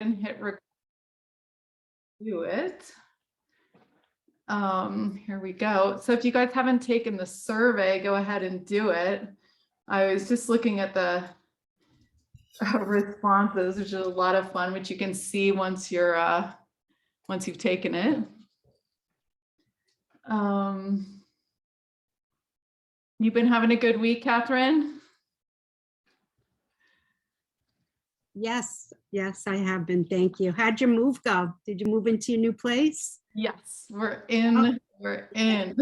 and hit record. Do it. Here we go. So if you guys haven't taken the survey, go ahead and do it. I was just looking at the responses, which is a lot of fun, which you can see once you're once you've taken it. You've been having a good week, Catherine? Yes, I have been. Thank you. How'd your move go? Did you move into your new place? Yes, we're in. Oh. We're in.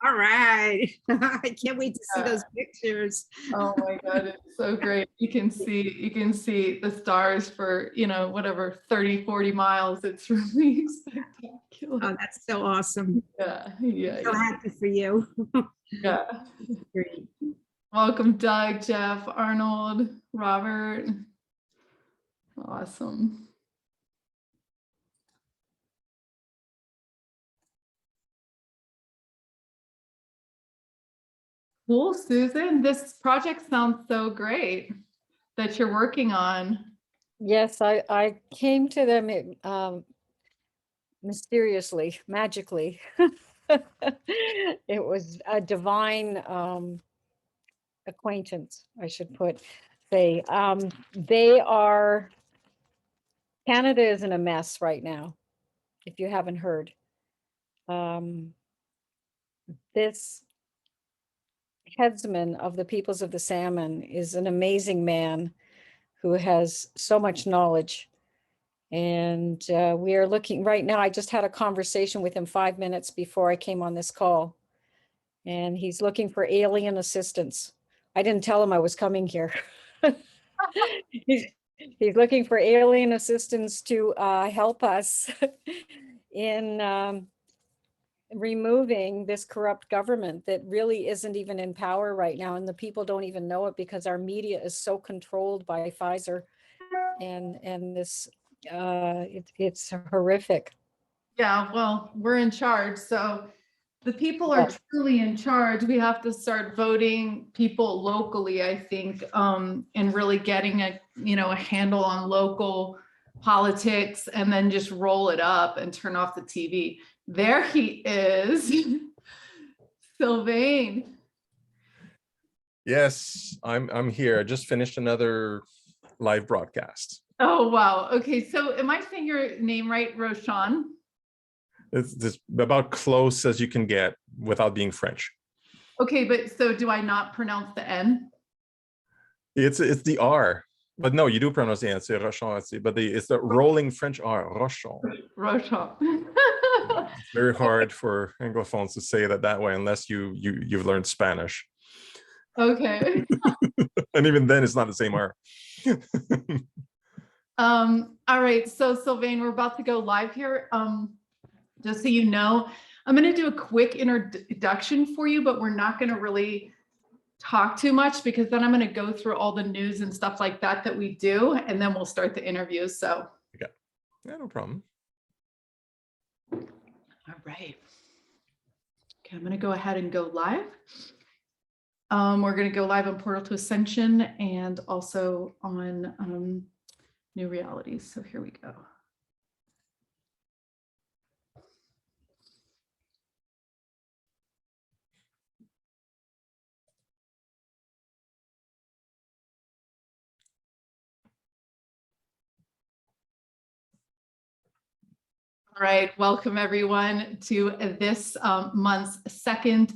All right. I can't wait to see those pictures. Oh my God, it's so great. You can see the stars for, you know, whatever, 30, 40 miles. It's really spectacular. Oh, that's so awesome. Yeah. So happy for you. Yeah. Great. Welcome, Doug, Jeff, Arnold, Robert. Awesome. Cool, Susan. This project sounds so great that you're working on. Yes, I came to them mysteriously, magically. It was a divine acquaintance, I should say. Canada is in a mess right now, if you haven't heard. This headsman of the Peoples of the Salmon is an amazing man who has so much knowledge. And we are looking right now. I just had a conversation with him 5 minutes before I came on this call. And he's looking for alien assistance. I didn't tell him I was coming here. He's looking for alien assistance to help us in removing this corrupt government that really isn't even in power right now. And the people don't even know it because our media is so controlled by Pfizer and this, it's horrific. Yeah, well, we're in charge. So the people are truly in charge. We have to start voting people locally, I think, and really getting a handle on local politics, and then just roll it up and turn off the TV. There he is. Sylvain. Yes, I'm here. I just finished another live broadcast. Oh, wow. Okay, so am I saying your name right, Rochon? It's about close as you can get without being French. Okay, but so do I not pronounce the N? It's the R, but no, you do pronounce the N. C'est Rochon, but it's the rolling French R, Rochon. Rochon. It's very hard for Anglophones to say that way unless you've learned Spanish. Okay. And even then, it's not the same R. All right, so Sylvain, we're about to go live here. Just so you know, I'm going to do a quick introduction for you, but we're not going to really talk too much because then I'm going to go through all the news and stuff like that we do, and then we'll start the interviews. So yeah, no problem. All right. Okay, I'm going to go ahead and go live. We're going to go live on Portal to Ascension and also on New Realities. So here we go. All right, welcome everyone to this month's second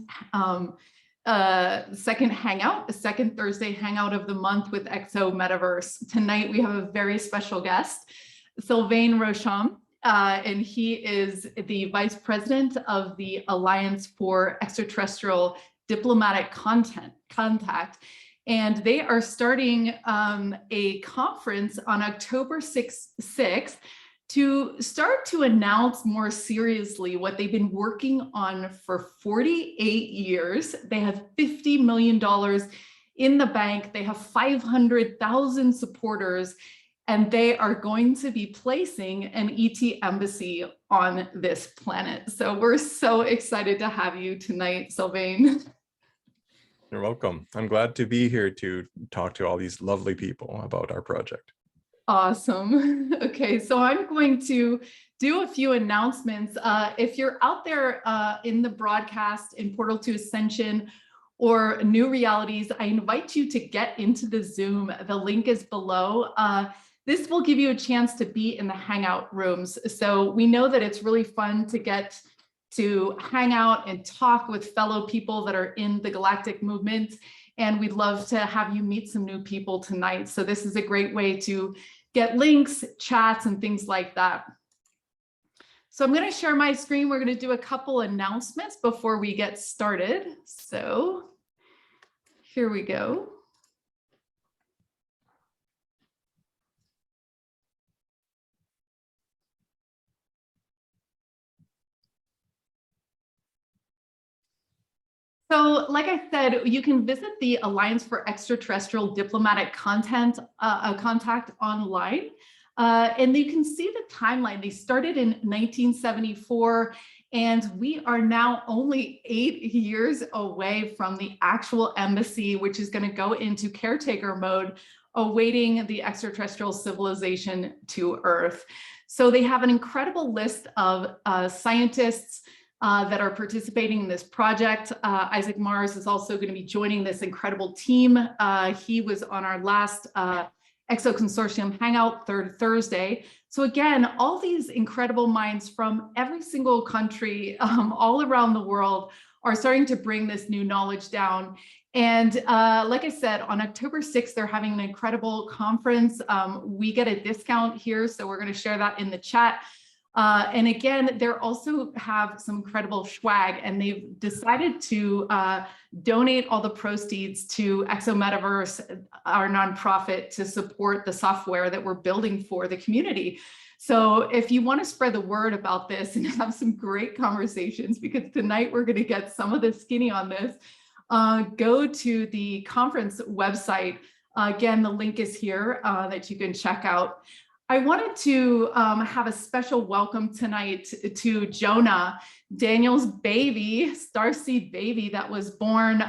hangout, the second Thursday hangout of the month with Exo Metaverse. Tonight we have a very special guest, Sylvain Rochon, and he is the Vice President of the Alliance for Extraterrestrial Diplomatic Contact. And they are starting a conference on October 6th to start to announce more seriously what they've been working on for 48 years. They have $50 million in the bank. They have 500,000 supporters, and they are going to be placing an ET embassy on this planet. So we're so excited to have you tonight, Sylvain. You're welcome. I'm glad to be here to talk to all these lovely people about our project. Awesome. Okay, so I'm going to do a few announcements. If you're out there in the broadcast in Portal to Ascension or New Realities, I invite you to get into the Zoom. The link is below. This will give you a chance to be in the Hangout rooms. So we know that it's really fun to get to hang out and talk with fellow people that are in the galactic movement. And we'd love to have you meet some new people tonight. So this is a great way to get links, chats, and things like that. So I'm going to share my screen. We're going to do a couple announcements before we get started. So here we go. So like I said, you can visit the Alliance for Extraterrestrial Diplomatic Contact online. And you can see the timeline. They started in 1974, and we are now only 8 years away from the actual embassy, which is going to go into caretaker mode, awaiting the extraterrestrial civilization to Earth. So they have an incredible list of scientists that are participating in this project. Isaac Mars is also going to be joining this incredible team. He was on our last EXO Consortium Hangout, third Thursday. So again, all these incredible minds from every single country all around the world are starting to bring this new knowledge down. And like I said, on October 6th, they're having an incredible conference. We get a discount here, so we're going to share that in the chat. And again, they also have some incredible swag, and they've decided to donate all the proceeds to EXO Metaverse, our nonprofit, to support the software that we're building for the community. So if you want to spread the word about this and have some great conversations, because tonight we're going to get some of the skinny on this, go to the conference website. Again, the link is here that you can check out. I wanted to have a special welcome tonight to Jonah, Daniel's baby, starseed baby that was born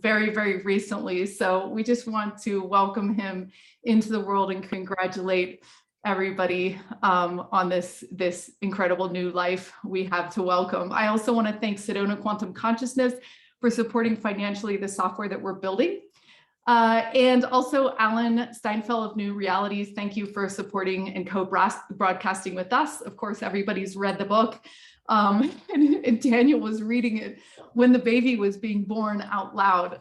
very, very recently. So we just want to welcome him into the world and congratulate everybody on this incredible new life we have to welcome. I also want to thank Sedona Quantum Consciousness for supporting financially the software that we're building. And also Alan Steinfeld of New Realities, thank you for supporting and co-broadcasting with us. Of course, everybody's read the book, and Daniel was reading it when the baby was being born out loud,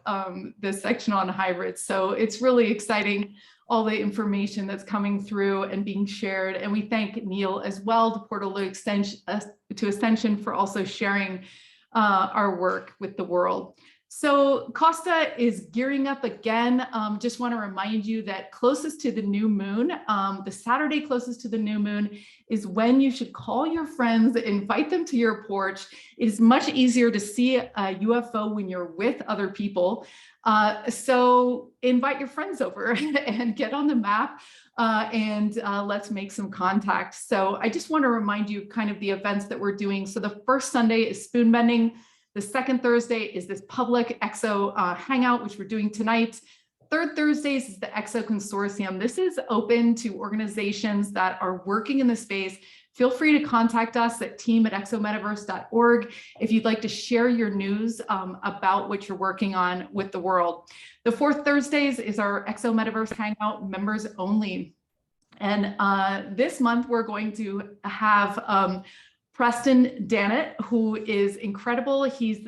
the section on hybrids. So it's really exciting, all the information that's coming through and being shared. And we thank Neil as well, the Portal to Ascension, for also sharing our work with the world. So Costa is gearing up again. Just want to remind you that closest to the new moon, the Saturday closest to the new moon, is when you should call your friends, invite them to your porch. It is much easier to see a UFO when you're with other people. So invite your friends over and get on the map, and let's make some contact. So I just want to remind you kind of the events that we're doing. So the first Sunday is spoon bending. The second Thursday is this public EXO hangout, which we're doing tonight. Third Thursdays is the EXO Consortium. This is open to organizations that are working in the space. Feel free to contact us at team@exometaverse.org if you'd like to share your news about what you're working on with the world. The fourth Thursdays is our EXO Metaverse Hangout, members only. And this month we're going to have Preston Dannett, who is incredible. He's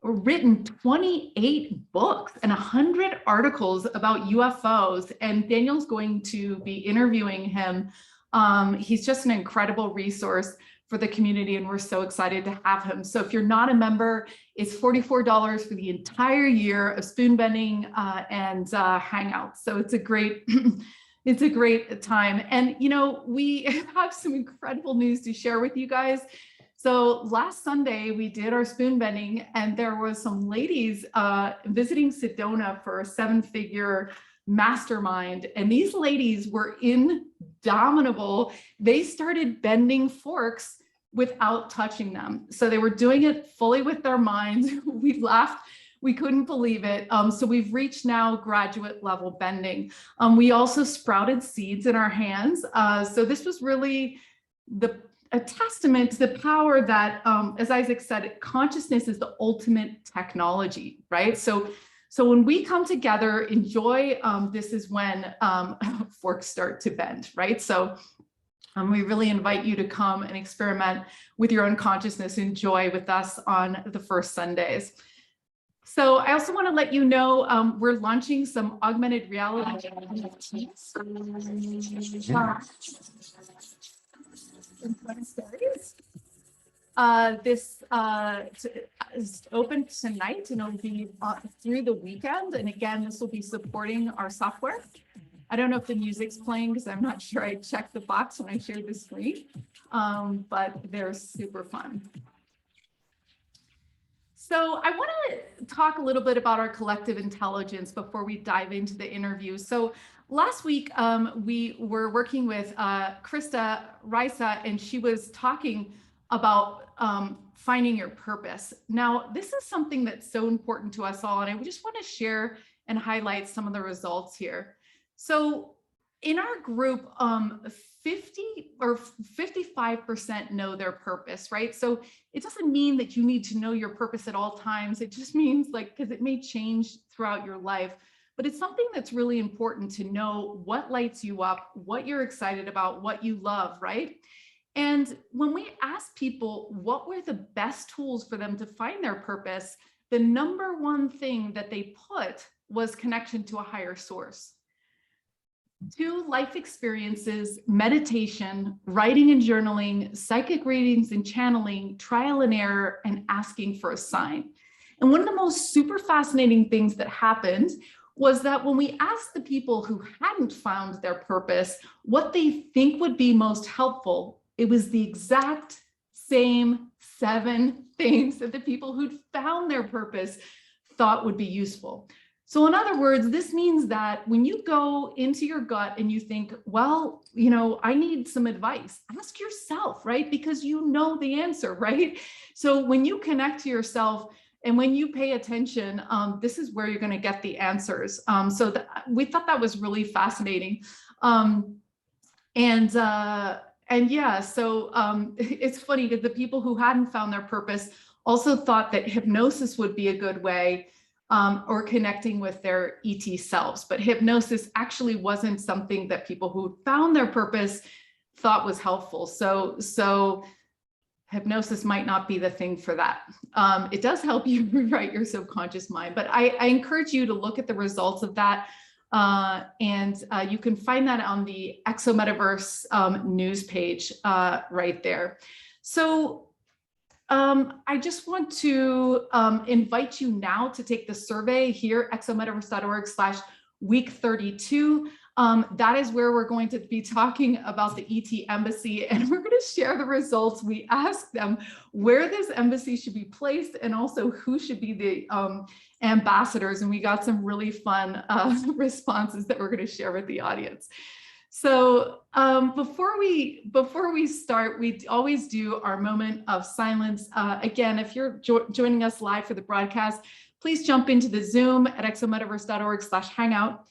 written 28 books and 100 articles about UFOs, and Daniel's going to be interviewing him. He's just an incredible resource for the community, and we're so excited to have him. So if you're not a member, it's $44 for the entire year of spoon bending and hangouts. So it's a great it's a great time. And, you know, we have some incredible news to share with you guys. So last Sunday, we did our spoon bending, and there was some ladies visiting Sedona for a 7-figure mastermind. And these ladies were indomitable. They started bending forks without touching them. So they were doing it fully with their minds. We laughed We couldn't believe it. So we've reached now graduate level bending. We also sprouted seeds in our hands. So this was really a testament to the power that, as Isaac said, consciousness is the ultimate technology, right? So when we come together, enjoy, this is when forks start to bend, right? So we really invite you to come and experiment with your own consciousness, enjoy with us on the first Sundays. So I also want to let you know, we're launching some augmented reality. This is open tonight and it'll be through the weekend. And again, this will be supporting our software. I don't know if the music's playing because I'm not sure I checked the box when I shared the screen, but they're super fun. So I want to talk a little bit about our collective intelligence before we dive into the interview. So last week, we were working with Krista Risa, and she was talking about finding your purpose. Now, this is something that's so important to us all, and I just want to share and highlight some of the results here. So in our group, 50 or 55% know their purpose, right? So it doesn't mean that you need to know your purpose at all times. It just means like, because it may change throughout your life, but it's something that's really important to know what lights you up, what you're excited about, what you love, right? And when we ask people what were the best tools for them to find their purpose, the number one thing that they put was connection to a higher source. 2, life experiences, meditation, writing and journaling, psychic readings and channeling, trial and error, and asking for a sign. And one of the most super fascinating things that happened was that when we asked the people who hadn't found their purpose what they think would be most helpful, it was the exact same 7 things that the people who'd found their purpose thought would be useful. So in other words, this means that when you go into your gut and you think, well, you know, I need some advice, ask yourself, right? Because you know the answer, right? So when you connect to yourself and when you pay attention, this is where you're going to get the answers. So we thought that was really fascinating. And yeah, so it's funny because the people who hadn't found their purpose also thought that hypnosis would be a good way, or connecting with their ET selves. But hypnosis actually wasn't something that people who found their purpose thought was helpful. So hypnosis might not be the thing for that. It does help you rewrite your subconscious mind, but I encourage you to look at the results of that. And you can find that on the Exo Metaverse news page right there. So I just want to invite you now to take the survey here, exometaverse.org/week32. That is where we're going to be talking about the ET embassy, and we're going to share the results. We asked them where this embassy should be placed and also who should be the ambassadors, and we got some really fun responses that we're going to share with the audience. So before we start, we always do our moment of silence. Again, if you're joining us live for the broadcast, please jump into the Zoom at exometaverse.org/hangout.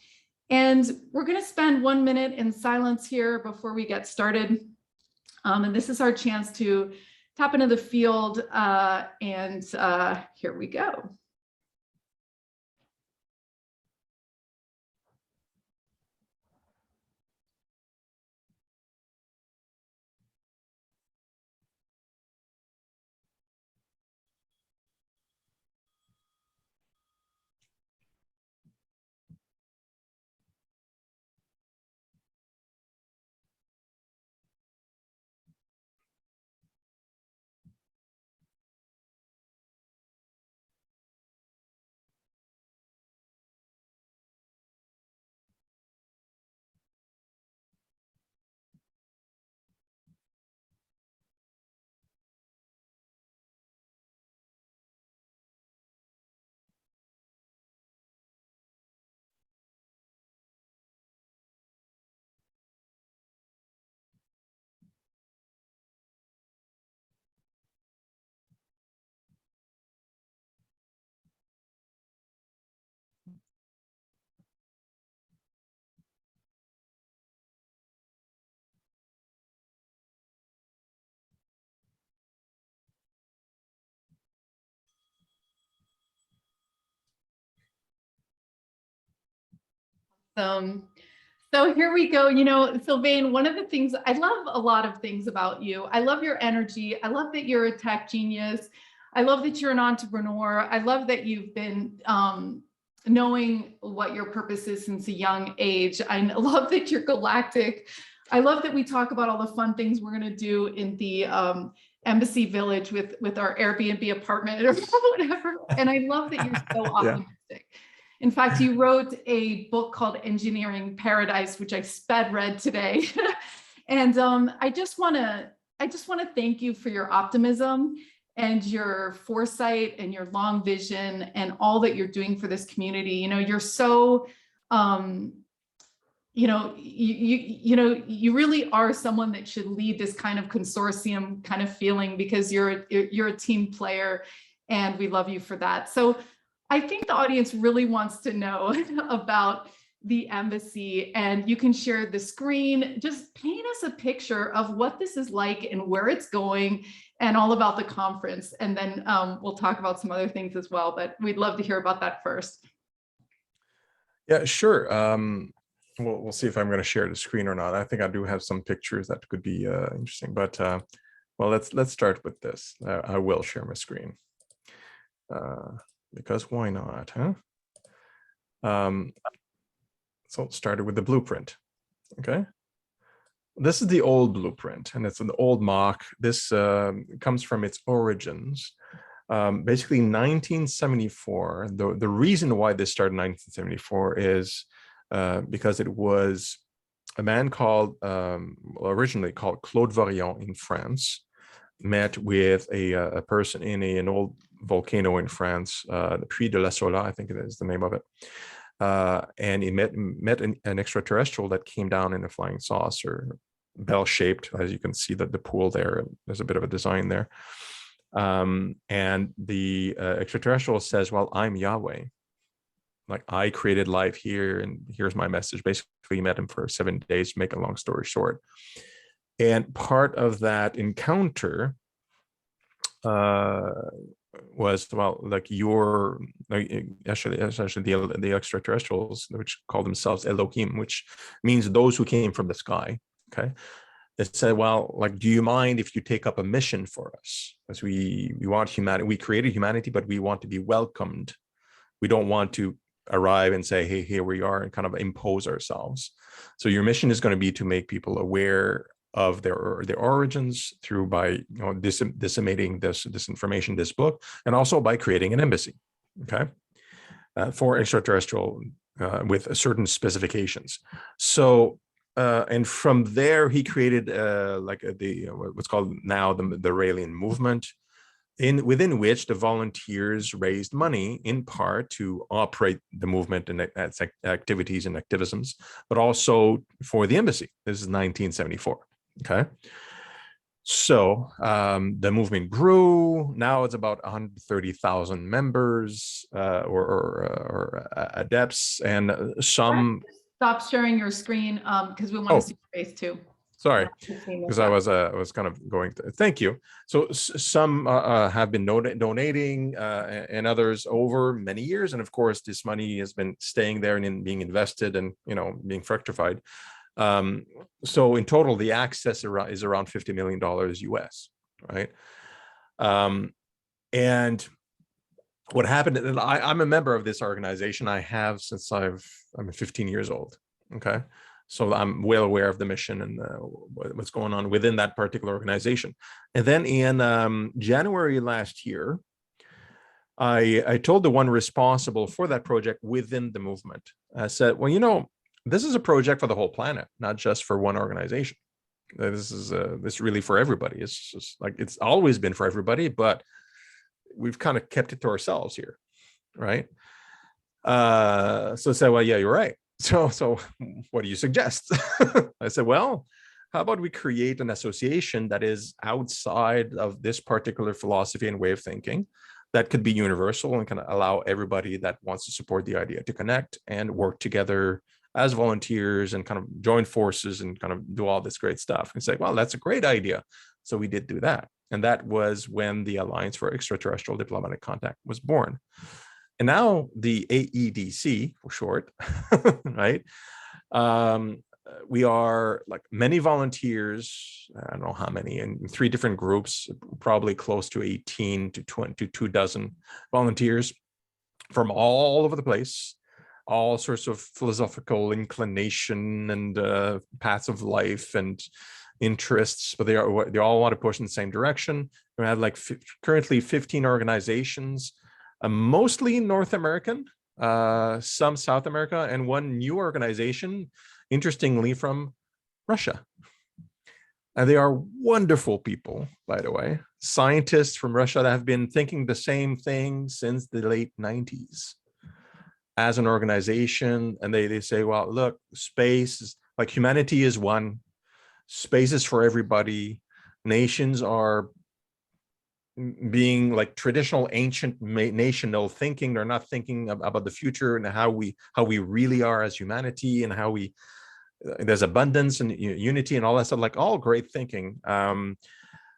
And we're going to spend 1 minute in silence here before we get started. And this is our chance to tap into the field. And here we go. Awesome. So here we go. You know, Sylvain, one of the things, I love a lot of things about you. I love your energy. I love that you're a tech genius. I love that you're an entrepreneur. I love that you've been knowing what your purpose is since a young age. I love that you're galactic. I love that we talk about all the fun things we're going to do in the Embassy Village with our Airbnb apartment or whatever. And I love that you're so optimistic. In fact, you wrote a book called Engineering Paradise, which I sped read today. And I just want to thank you for your optimism and your foresight and your long vision and all that you're doing for this community. You know, you're so you know, you really are someone that should lead this kind of consortium kind of feeling, because you're a team player, and we love you for that. So I think the audience really wants to know about the embassy, and you can share the screen. Just paint us a picture of what this is like and where it's going, and all about the conference. And then we'll talk about some other things as well, but we'd love to hear about that first. Yeah, sure. We'll see if I'm going to share the screen or not. I think I do have some pictures that could be interesting, but well, let's start with this. I will share my screen because why not, huh? So it started with the blueprint. Okay, this is the old blueprint, and it's an old mock. This comes from its origins. Basically, 1974. The reason why this started in 1974 is because it was a man called, originally called Claude Varion in France, met with a person in an old volcano in France, the Puy de la Sola, I think it is the name of it. And he met an extraterrestrial that came down in a flying saucer, bell-shaped, as you can see that the pool there, there's a bit of a design there. And the extraterrestrial says, well, I'm Yahweh. Like, I created life here, and here's my message. Basically, met him for 7 days, to make a long story short. And part of that encounter was, well, like essentially the extraterrestrials, which call themselves Elohim, which means those who came from the sky. Okay. They said, well, like, do you mind if you take up a mission for us? Because we want humanity, we created humanity, but we want to be welcomed. We don't want to arrive and say, hey, here we are, and kind of impose ourselves. So your mission is going to be to make people aware of their origins through by disseminating this information, this book, and also by creating an embassy, okay, for extraterrestrial with certain specifications. So and from there he created what's called now the Raelian movement, within which the volunteers raised money in part to operate the movement and its activities and activisms, but also for the embassy. This is 1974. Okay. So the movement grew. Now it's about 130,000 members or adepts, and some. Stop sharing your screen because we want to see your face too. Sorry, because I was kind of going to, thank you. So some have been donating and others over many years. And of course, this money has been staying there and being invested and, being fructified. So in total, the access is around $50 million US, right? And what happened, and I'm a member of this organization. I have since I'm 15 years old, okay? So I'm well aware of the mission and what's going on within that particular organization. And then in January last year, I told the one responsible for that project within the movement, I said, well, this is a project for the whole planet, not just for one organization. This is really for everybody. It's just like, it's always been for everybody, but we've kind of kept it to ourselves here, right? So I said, well, yeah, you're right. So what do you suggest? I said, well, how about we create an association that is outside of this particular philosophy and way of thinking that could be universal and can allow everybody that wants to support the idea to connect and work together as volunteers and kind of join forces and kind of do all this great stuff. And say, well, that's a great idea. So we did do that. And that was when the Alliance for Extraterrestrial Diplomatic Contact was born. And now the AEDC, for short, right, We are like many volunteers. I don't know how many, in 3 different groups, probably close to 18 to 20 to 2 dozen volunteers from all over the place, all sorts of philosophical inclination and paths of life and interests, but they all want to push in the same direction. We have like currently 15 organizations, mostly North American, some South America, and 1 new organization, interestingly, from Russia. And they are wonderful people, by the way, scientists from Russia that have been thinking the same thing since the late 90s as an organization. And they say, well, look, space is like, humanity is one, space is for everybody. Nations are being like traditional ancient national thinking. They're not thinking about the future and how we really are as humanity, and how there's abundance and unity and all that stuff, like all great thinking.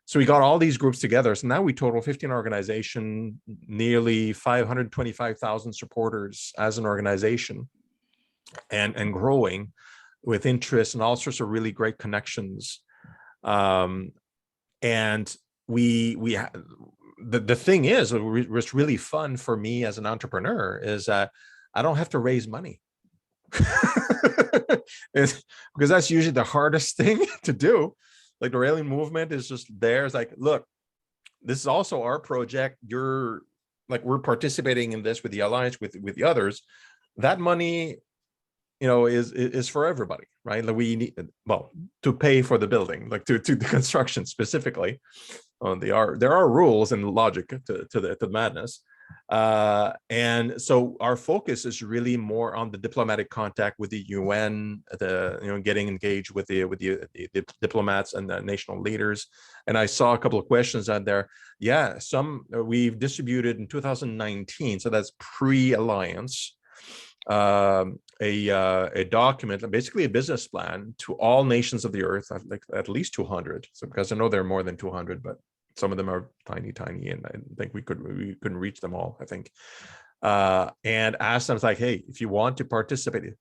So we got all these groups together. So now we total 15 organization, nearly 525,000 supporters as an organization, and growing with interest and all sorts of really great connections. And the thing is, what's really fun for me as an entrepreneur is that I don't have to raise money. Because that's usually the hardest thing to do. Like, the Alien movement is just there. It's like, look, this is also our project. We're participating in this with the Alliance, with the others. That money, is for everybody, right? Like, we need, well, to pay for the building, like to the construction specifically. There are rules and logic to the madness. And so our focus is really more on the diplomatic contact with the UN, getting engaged with the diplomats and the national leaders. And I saw a couple of questions out there. Yeah, some we've distributed in 2019, so that's pre-alliance, a document, basically a business plan to all nations of the earth, like at least 200. So, because I know there are more than 200, but some of them are tiny, and I think we couldn't reach them all, I think. And ask them, like, hey, if you want to participate,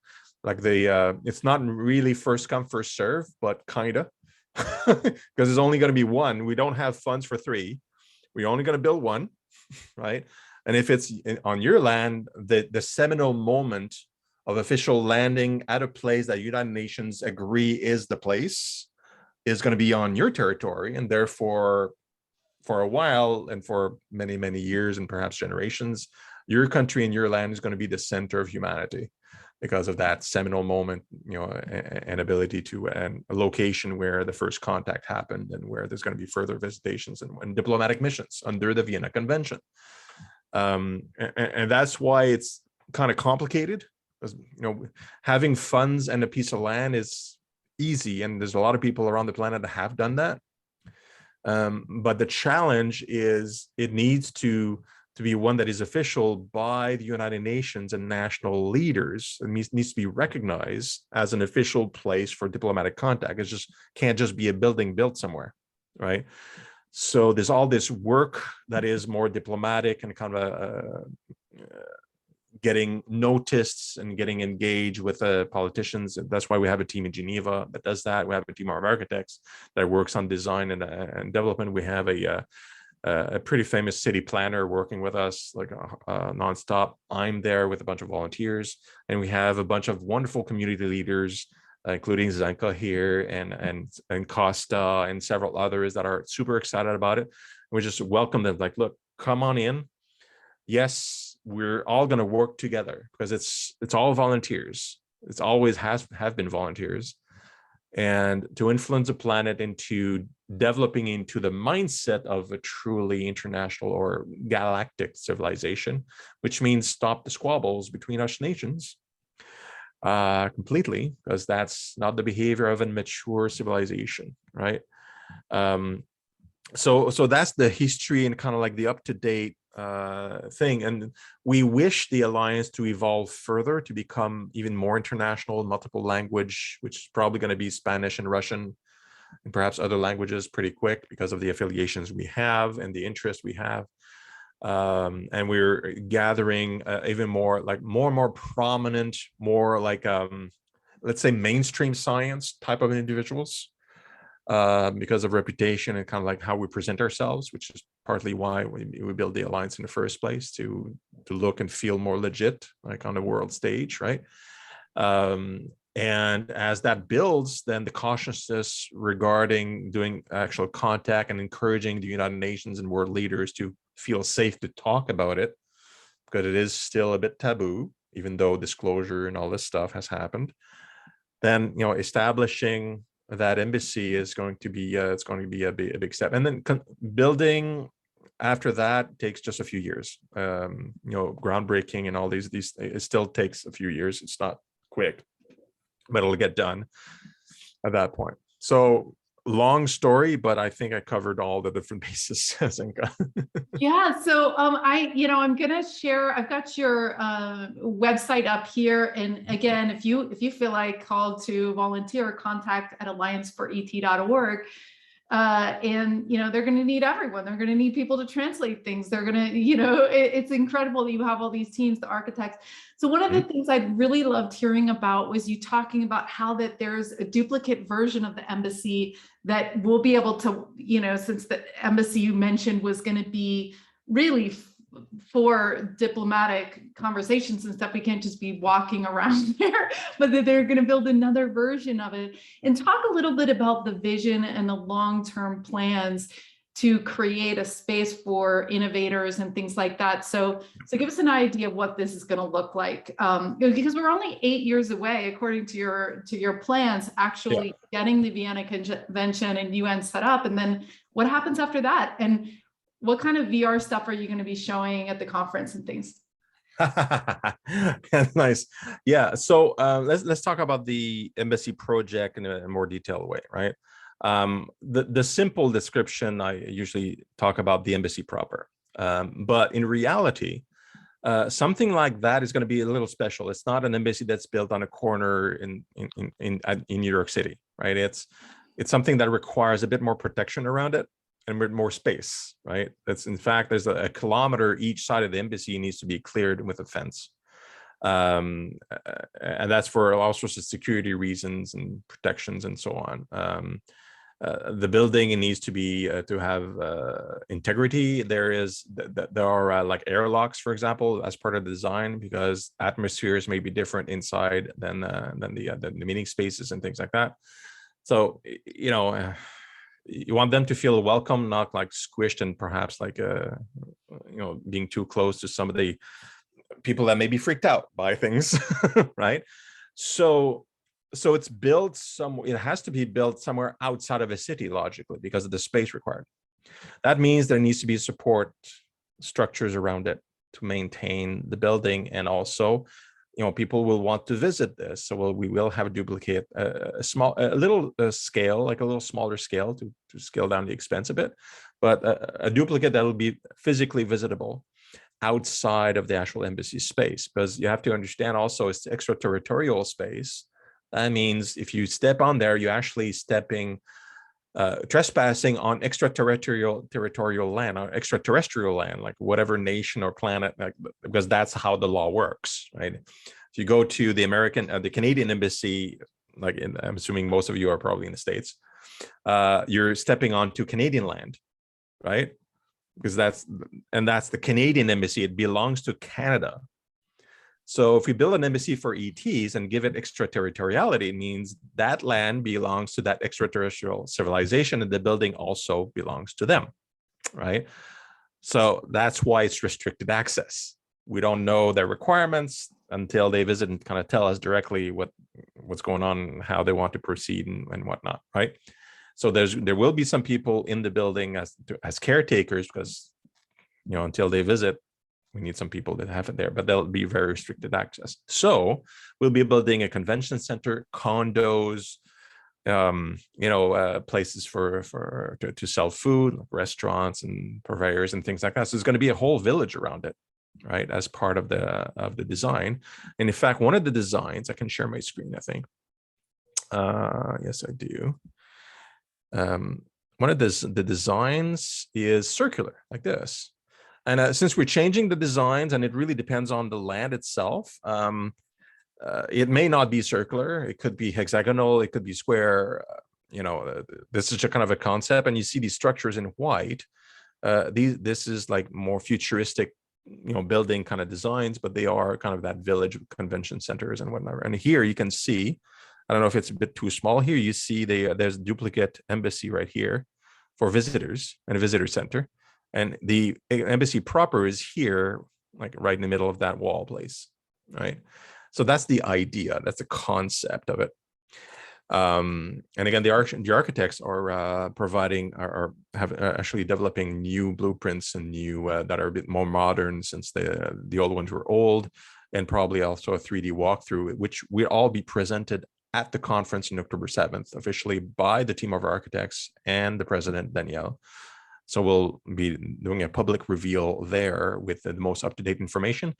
like it's not really first come, first serve, but kinda, because there's only going to be one. We don't have funds for 3. We're only going to build one, right? And if it's on your land, the seminal moment of official landing at a place that United Nations agree is the place is going to be on your territory, and therefore, for a while and for many, many years and perhaps generations, your country and your land is going to be the center of humanity because of that seminal moment, and ability to, and a location where the first contact happened, and where there's going to be further visitations and diplomatic missions under the Vienna Convention. And that's why it's kind of complicated, because having funds and a piece of land is easy, and there's a lot of people around the planet that have done that. But the challenge is it needs to be one that is official by the United Nations and national leaders. It needs to be recognized as an official place for diplomatic contact. It just can't just be a building built somewhere, right? So there's all this work that is more diplomatic and kind of getting noticed and getting engaged with politicians. And that's why we have a team in Geneva that does that. We have a team of architects that works on design and development. We have a pretty famous city planner working with us, like nonstop. I'm there with a bunch of volunteers, and we have a bunch of wonderful community leaders, including Zenka here and Costa and several others that are super excited about it. We just welcome them, like, look, come on in. Yes, we're all going to work together, because it's all volunteers. It's always have been volunteers, and to influence the planet into developing into the mindset of a truly international or galactic civilization, which means stop the squabbles between us nations completely, because that's not the behavior of a mature civilization, right? So that's the history and kind of like the up-to-date thing. And we wish the alliance to evolve further to become even more international, multiple language, which is probably going to be Spanish and Russian and perhaps other languages pretty quick, because of the affiliations we have and the interest we have. And we're gathering even more and more prominent, more like let's say, mainstream science type of individuals, because of reputation and kind of like how we present ourselves, which is partly why we build the alliance in the first place, to look and feel more legit, like on the world stage, right? And as that builds, then the cautiousness regarding doing actual contact and encouraging the United Nations and world leaders to feel safe to talk about it, because it is still a bit taboo, even though disclosure and all this stuff has happened. Then, you know, establishing that embassy is going to be it's going to be a big step, and then building after that takes just a few years. You know, groundbreaking and all these it still takes a few years. It's not quick, but it'll get done at that point. So long story, but I think I covered all the different bases, Zenka. Yeah, so I'm gonna share, I've got your website up here. And again, if you feel like called to volunteer, contact at allianceforet.org. And they're going to need everyone. They're going to need people to translate things. They're going to, it's incredible that you have all these teams, the architects. So one of the things I really loved hearing about was you talking about how that there's a duplicate version of the embassy that will be able to, since the embassy you mentioned was going to be really for diplomatic conversations and stuff, we can't just be walking around there, but that they're going to build another version of it. And talk a little bit about the vision and the long-term plans to create a space for innovators and things like that. So give us an idea of what this is going to look like, because we're only 8 years away, according to your plans, actually getting the Vienna Convention and UN set up. And then what happens after that? And what kind of VR stuff are you going to be showing at the conference and things? Nice. Yeah. So let's talk about the embassy project in a more detailed way, right? The simple description, I usually talk about the embassy proper, but in reality, something like that is going to be a little special. It's not an embassy that's built on a corner in New York City, right? It's something that requires a bit more protection around it and more space, right? That's, in fact, there's a kilometer each side of the embassy needs to be cleared with a fence. And that's for all sorts of security reasons and protections and so on. The building needs to be to have integrity. There are like airlocks, for example, as part of the design, because atmospheres may be different inside than the meeting spaces and things like that. So you want them to feel welcome, not like squished and perhaps like being too close to some of the people that may be freaked out by things, right? So it's built it has to be built somewhere outside of a city, logically, because of the space required. That means there needs to be support structures around it to maintain the building, and also people will want to visit this. So we will have a duplicate, a little scale, like a little smaller scale to scale down the expense a bit, but a duplicate that will be physically visitable outside of the actual embassy space. Because you have to understand also, it's extraterritorial space. That means if you step on there, you're actually trespassing on territorial land, or extraterrestrial land, like whatever nation or planet, because that's how the law works, right? If you go to the Canadian embassy, I'm assuming most of you are probably in the States, you're stepping onto Canadian land, right? Because that's the Canadian embassy. It belongs to Canada. So if we build an embassy for ETs and give it extraterritoriality, it means that land belongs to that extraterrestrial civilization, and the building also belongs to them, right? So that's why it's restricted access. We don't know their requirements until they visit and kind of tell us directly what's going on, how they want to proceed and whatnot, right? So there will be some people in the building as caretakers, because until they visit, we need some people that have it there, but there'll be very restricted access. So we'll be building a convention center, condos, places to sell food, like restaurants and purveyors and things like that. So there's going to be a whole village around it, right, as part of the design. And in fact, one of the designs, I can share my screen, I think. Yes, I do. One of the designs is circular, like this. And since we're changing the designs, and it really depends on the land itself, It may not be circular. It could be hexagonal. It could be square. This is just kind of a concept. And you see these structures in white. This is like more futuristic, building kind of designs, but they are kind of that village convention centers and whatnot. And here you can see, I don't know if it's a bit too small here. You see there's a duplicate embassy right here for visitors and a visitor center. And the embassy proper is here, like right in the middle of that wall place, right? So that's the idea. That's the concept of it. And again, the architects are actually developing new blueprints and new that are a bit more modern, since the old ones were old, and probably also a 3D walkthrough, which will all be presented at the conference on October 7th, officially by the team of architects and the president, Danielle. So we'll be doing a public reveal there with the most up-to-date information.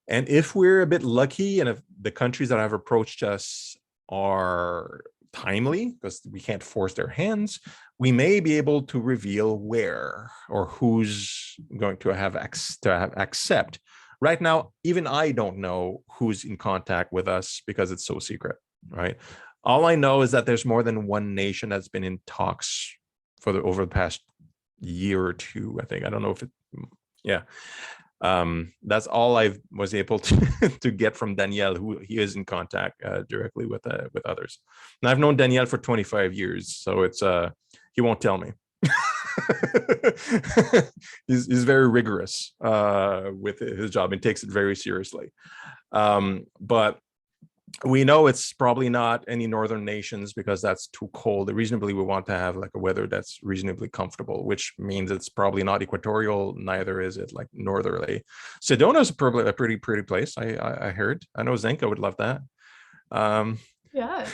And if we're a bit lucky, and if the countries that have approached us are timely, because we can't force their hands, we may be able to reveal where or who's going to have accept. Right now, even I don't know who's in contact with us because it's so secret, right? All I know is that there's more than one nation that's been in talks over the past year or two, I think. I don't know if that's all I was able to get from Danielle, who he is in contact directly with others. And I've known Danielle for 25 years, so it's he won't tell me. he's very rigorous with his job and takes it very seriously. But we know it's probably not any northern nations, because that's too cold. Reasonably, we want to have like a weather that's reasonably comfortable, which means it's probably not equatorial, neither is it like northerly. Sedona is probably a pretty place, I heard. I know Zenka would love that. Yeah.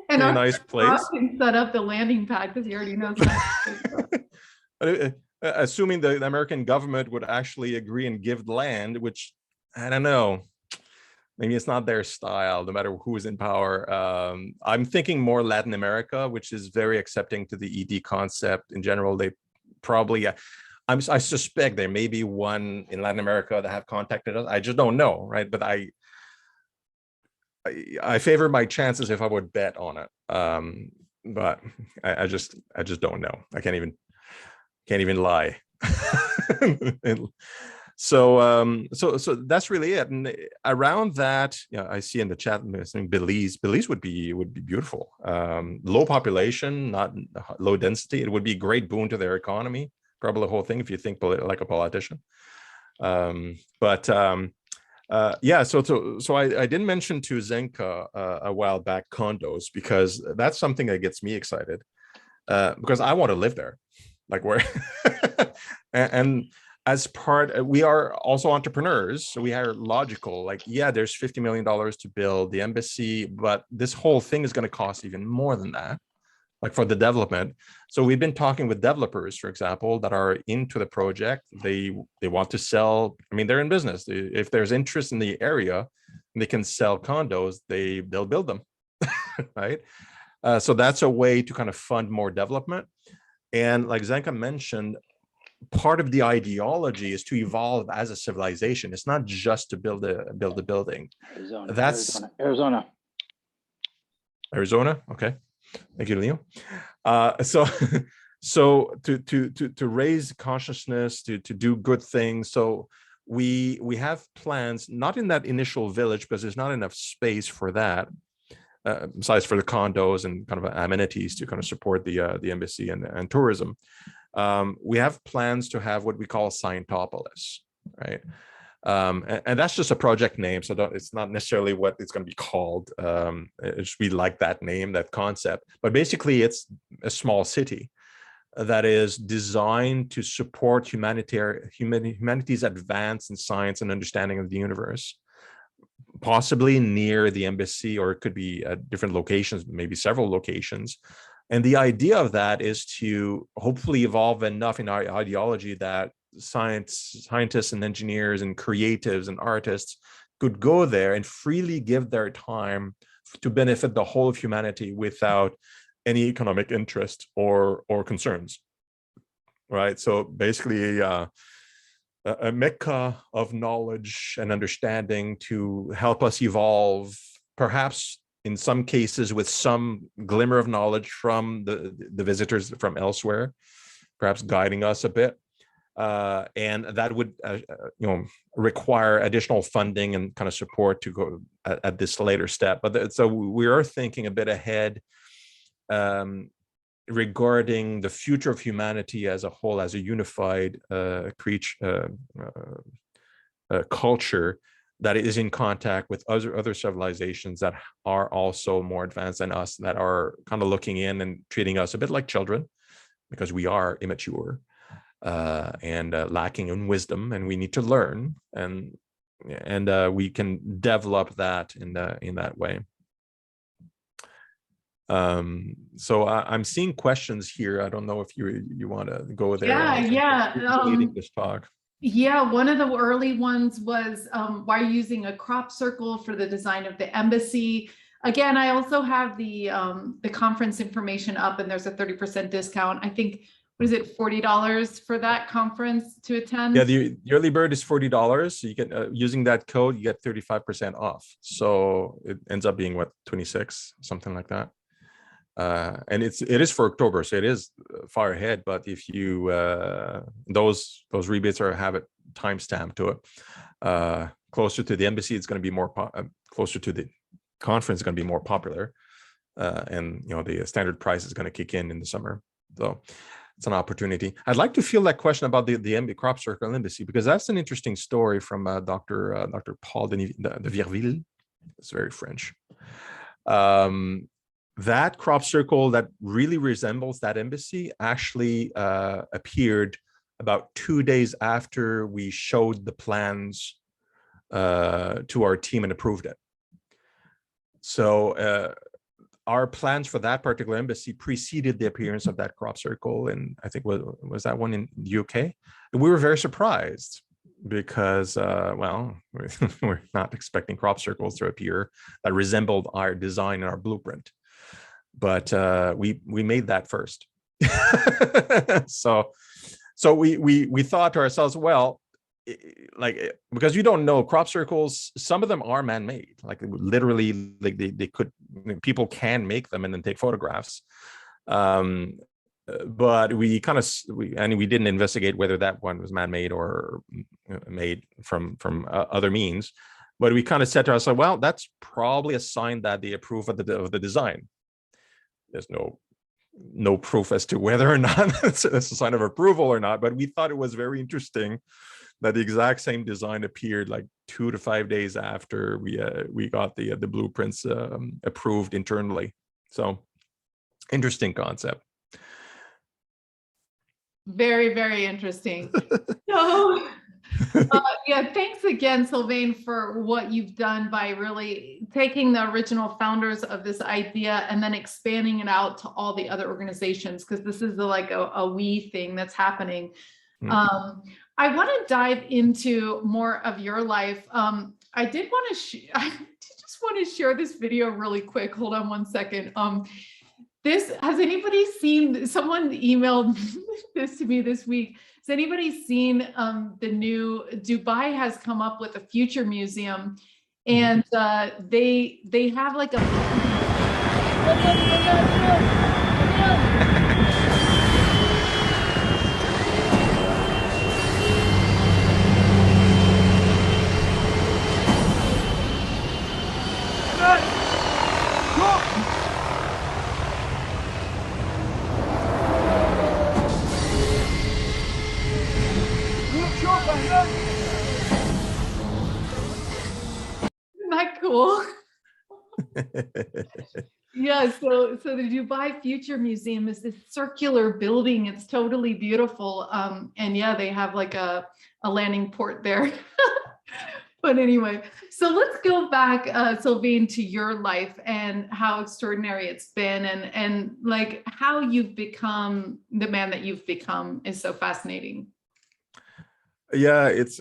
And a nice place. Can set up the landing pad because he already knows that. Assuming the American government would actually agree and give land, which I don't know. Maybe it's not their style, no matter who is in power. I'm thinking more Latin America, which is very accepting to the ED concept in general. They probably, I suspect there may be one in Latin America that have contacted us. I just don't know, right? But I favor my chances if I would bet on it. But I just don't know. I can't even lie. So that's really it. And around that, I see in the chat, Belize would be beautiful. Low population, not low density. It would be a great boon to their economy. Probably the whole thing, if you think like a politician. Yeah. So I did mention to Zenka a while back condos, because that's something that gets me excited. Because I want to live there, like where, and as part, we are also entrepreneurs, so we are logical. Like, yeah, there's $50 million to build the embassy, but this whole thing is going to cost even more than that, like for the development. So we've been talking with developers, for example, that are into the project. They want to sell. I mean, they're in business. If there's interest in the area, and they can sell condos, they'll build them, right? So that's a way to kind of fund more development. And like Zenka mentioned, part of the ideology is to evolve as a civilization. It's not just to build a building. Arizona. Okay, thank you, Leo. So to raise consciousness, to do good things. So we have plans, not in that initial village, because there's not enough space for that. Besides for the condos and kind of amenities to kind of support the embassy and tourism. We have plans to have what we call Scientopolis, right? And that's just a project name, so it's not necessarily what it's going to be called. We like that name, that concept, but basically it's a small city that is designed to support humanity's advance in science and understanding of the universe, possibly near the embassy, or it could be at different locations, maybe several locations. And the idea of that is to hopefully evolve enough in our ideology that scientists and engineers and creatives and artists could go there and freely give their time to benefit the whole of humanity without any economic interest or concerns, right? So basically, a mecca of knowledge and understanding to help us evolve, perhaps in some cases with some glimmer of knowledge from the visitors from elsewhere, perhaps guiding us a bit. And that would, require additional funding and kind of support to go at this later step. But so we are thinking a bit ahead regarding the future of humanity as a whole, as a unified culture that is in contact with other civilizations that are also more advanced than us, that are kind of looking in and treating us a bit like children, because we are immature and lacking in wisdom, and we need to learn, and we can develop that in that way. So I'm seeing questions here. I don't know if you want to go there. Leading this talk. Yeah, one of the early ones was why are you using a crop circle for the design of the embassy? Again, I also have the conference information up, and there's a 30% discount. I think, what is it, $40 for that conference to attend? Yeah, the early bird is $40. So you get using that code, you get 35% off. So it ends up being what, 26, something like that. And it is for October, so it is far ahead. But if you those rebates have a timestamp to it, closer to the embassy, it's going to be more closer to the conference, is going to be more popular, and the standard price is going to kick in the summer. So it's an opportunity. I'd like to field that question about the crop circle embassy, because that's an interesting story from Dr. Paul de Virville. It's very French. That crop circle that really resembles that embassy actually appeared about 2 days after we showed the plans to our team and approved it. So our plans for that particular embassy preceded the appearance of that crop circle, and I think was that one in the UK. And we were very surprised because, we're not expecting crop circles to appear that resembled our design and our blueprint. But we made that first. So we thought to ourselves, well, because you don't know, crop circles, some of them are man-made, like literally, like they could, people can make them and then take photographs. But we didn't investigate whether that one was man-made or made from other means. But we kind of said to ourselves, well, that's probably a sign that they approve of the design. There's no proof as to whether or not that's a sign of approval or not, but we thought it was very interesting that the exact same design appeared like 2 to 5 days after we got the blueprints approved internally. So interesting concept. Very, very interesting. So yeah, thanks again, Sylvain, for what you've done by really taking the original founders of this idea and then expanding it out to all the other organizations, because this is like a we thing that's happening. I want to dive into more of your life. I just want to share this video really quick. Hold on one second. Has anybody seen, someone emailed this to me this week. Has anybody seen the new, Dubai has come up with a future museum, and they have like a Isn't that cool? Yeah, so the Dubai Future Museum is this circular building. It's totally beautiful. And yeah, they have like a landing port there. But anyway, so let's go back, Sylvain, to your life and how extraordinary it's been, and like how you've become the man that you've become is so fascinating. Yeah, it's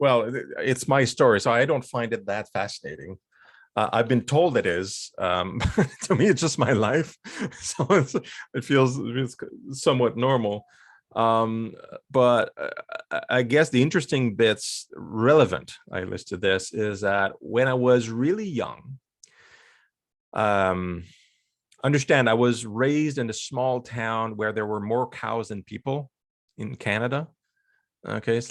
it's my story, so I don't find it that fascinating. I've been told it is. To me, it's just my life, so it feels somewhat normal. But I guess the interesting bits relevant, I listed this, is that when I was really young, understand I was raised in a small town where there were more cows than people in Canada. Okay, it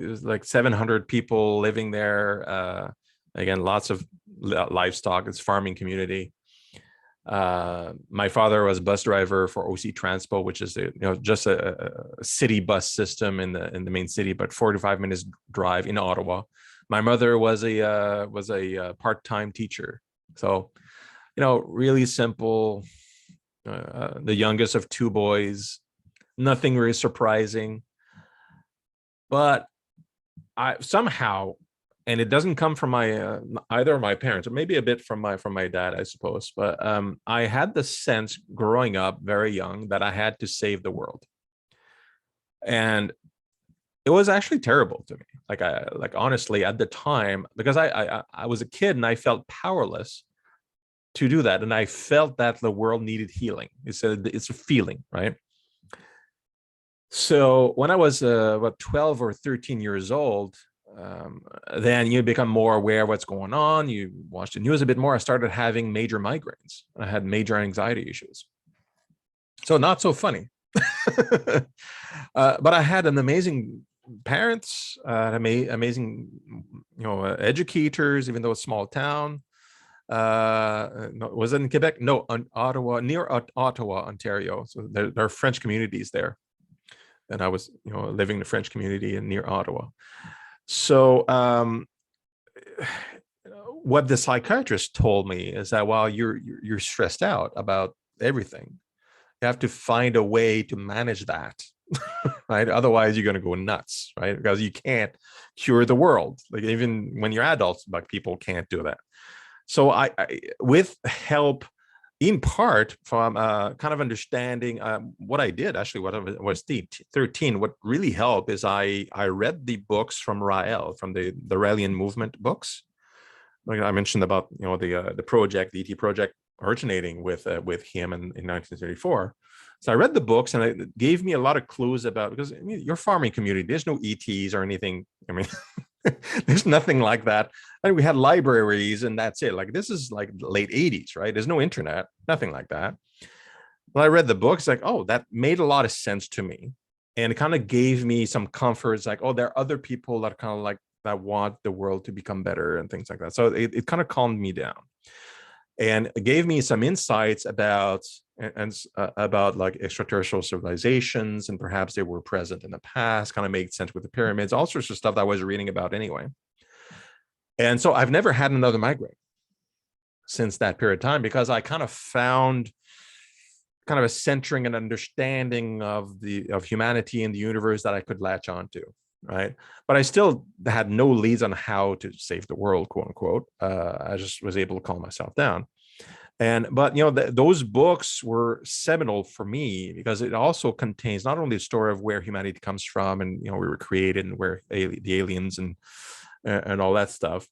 was like 700 people living there. Again, lots of livestock. It's farming community. My father was a bus driver for OC Transpo, which is just a city bus system in the main city, but 45 minutes drive in Ottawa. My mother was a part-time teacher, so really simple. The youngest of two boys, nothing really surprising. But I somehow, and it doesn't come from my either of my parents, or maybe a bit from my dad, I suppose. But I had the sense growing up very young that I had to save the world, and it was actually terrible to me. Like honestly, at the time, because I was a kid and I felt powerless to do that, and I felt that the world needed healing. It's a feeling, right? So when I was about 12 or 13 years old, then you become more aware of what's going on. You watch the news a bit more. I started having major migraines. I had major anxiety issues. So not so funny. But I had an amazing parents, amazing, educators, even though it's a small town. No, was it in Quebec? No, on Ottawa, near Ottawa, Ontario. So there are French communities there. And I was, living in the French community and near Ottawa. So what the psychiatrist told me is that while you're stressed out about everything, you have to find a way to manage that, right? Otherwise, you're going to go nuts, right? Because you can't cure the world. Like even when you're adults, like people can't do that. So I with help, in part from kind of understanding what I did, actually, what I was 13, what really helped is I read the books from Rael, from the Raelian movement books. Like I mentioned about, the project, the ET project originating with him in 1934. So I read the books and it gave me a lot of clues about, because your farming community, there's no ETs or anything. I mean, there's nothing like that. And we had libraries and that's it. Like this is like late 80s, right? There's no internet, nothing like that. When I read the books, like, oh, that made a lot of sense to me. And it kind of gave me some comfort. It's like, oh, there are other people that kind of like that want the world to become better and things like that. So it kind of calmed me down. And it gave me some insights about about like extraterrestrial civilizations, and perhaps they were present in the past. Kind of made sense with the pyramids, all sorts of stuff that I was reading about anyway. And so I've never had another migraine since that period of time, because I kind of found kind of a centering and understanding of humanity and the universe that I could latch onto. Right. But I still had no leads on how to save the world, quote unquote. I just was able to calm myself down. But those books were seminal for me because it also contains not only the story of where humanity comes from and, we were created and where the aliens and all that stuff,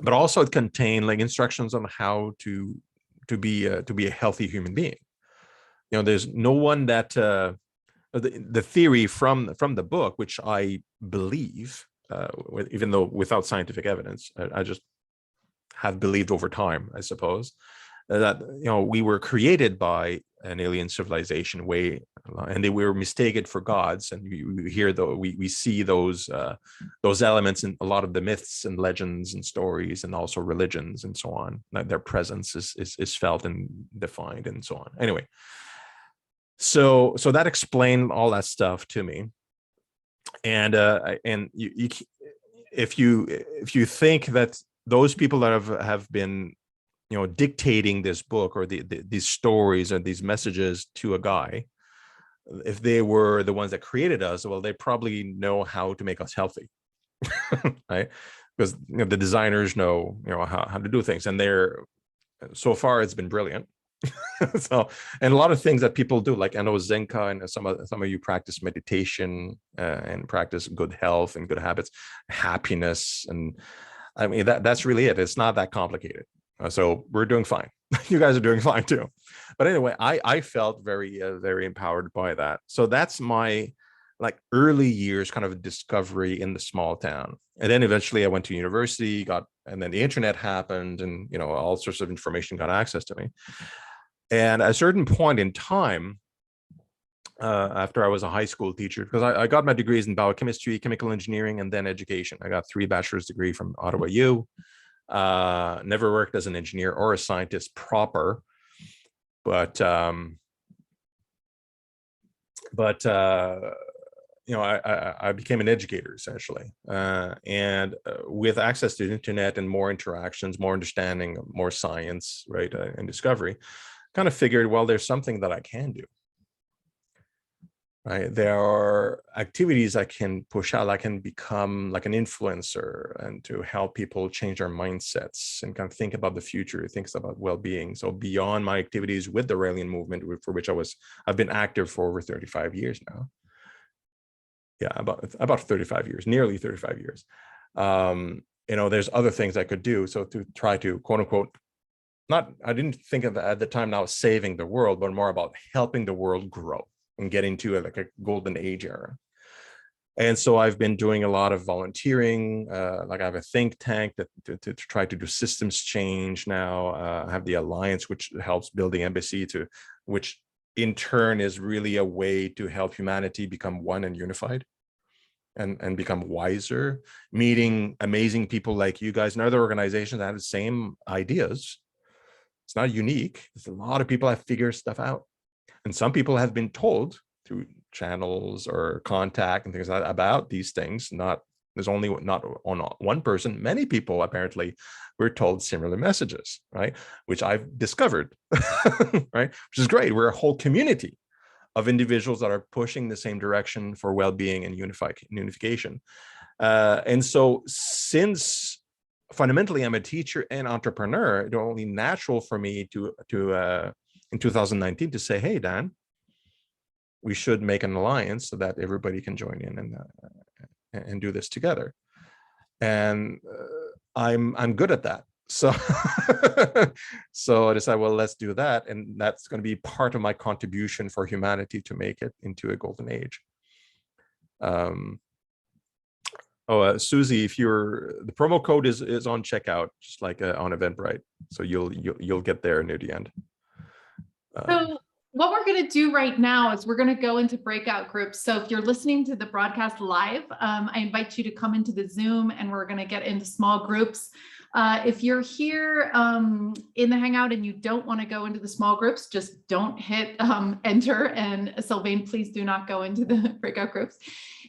but also it contained like instructions on how to be a healthy human being. There's no one that, the theory from the book, which I believe, even though without scientific evidence, I just have believed over time, I suppose, that we were created by an alien civilization and they were mistaken for gods. And we see those elements in a lot of the myths and legends and stories, and also religions and so on. That their presence is felt and defined and so on. Anyway. So that explained all that stuff to me, and if you think that those people that have been dictating this book or these stories or these messages to a guy, if they were the ones that created us, well, they probably know how to make us healthy, right? Because the designers know how to do things, and so far it's been brilliant. So, and a lot of things that people do, like I know Zenka and some of you practice meditation and practice good health and good habits, happiness, and I mean that's really it. It's not that complicated. So we're doing fine. You guys are doing fine too. But anyway, I felt very very empowered by that. So that's my like early years kind of discovery in the small town. And then eventually I went to university, and then the internet happened, and you know, all sorts of information got access to me. And at a certain point in time, after I was a high school teacher, because I got my degrees in biochemistry, chemical engineering, and then education. I got 3 bachelor's degree from Ottawa U. Never worked as an engineer or a scientist proper, but you know, I became an educator essentially, and with access to the internet and more interactions, more understanding, more science, right, and discovery, kind of figured, well, there's something that I can do. Right, there are activities I can push out. I can become like an influencer and to help people change their mindsets and kind of think about the future, think about well-being. So beyond my activities with the Raelian movement, for which I've been active for over 35 years now. Yeah, about 35 years, nearly 35 years. You know, there's other things I could do. So to try to quote unquote, I didn't think of at the time now saving the world, but more about helping the world grow and get into like a golden age era. And so I've been doing a lot of volunteering. Like I have a think tank to try to do systems change now. I have the Alliance, which helps build the embassy, which in turn is really a way to help humanity become one and unified and become wiser, meeting amazing people like you guys and other organizations that have the same ideas. It's not unique. There's a lot of people that figure stuff out. And some people have been told through channels or contact and things like that about these things. There's only not on one person. Many people apparently were told similar messages, right? Which I've discovered, right? Which is great. We're a whole community of individuals that are pushing the same direction for well-being and unification. And so since fundamentally I'm a teacher and entrepreneur, it's only natural for me to in 2019 to say, hey, Dan, we should make an alliance so that everybody can join in and do this together. And I'm good at that. So, so I decided, well, let's do that. And that's going to be part of my contribution for humanity to make it into a golden age. Susie, if the promo code is on checkout, just like on Eventbrite. So you'll get there near the end. So what we're going to do right now is we're going to go into breakout groups. So if you're listening to the broadcast live, I invite you to come into the Zoom and we're going to get into small groups. If you're here in the Hangout and you don't want to go into the small groups, just don't hit enter. And Sylvain, please do not go into the breakout groups.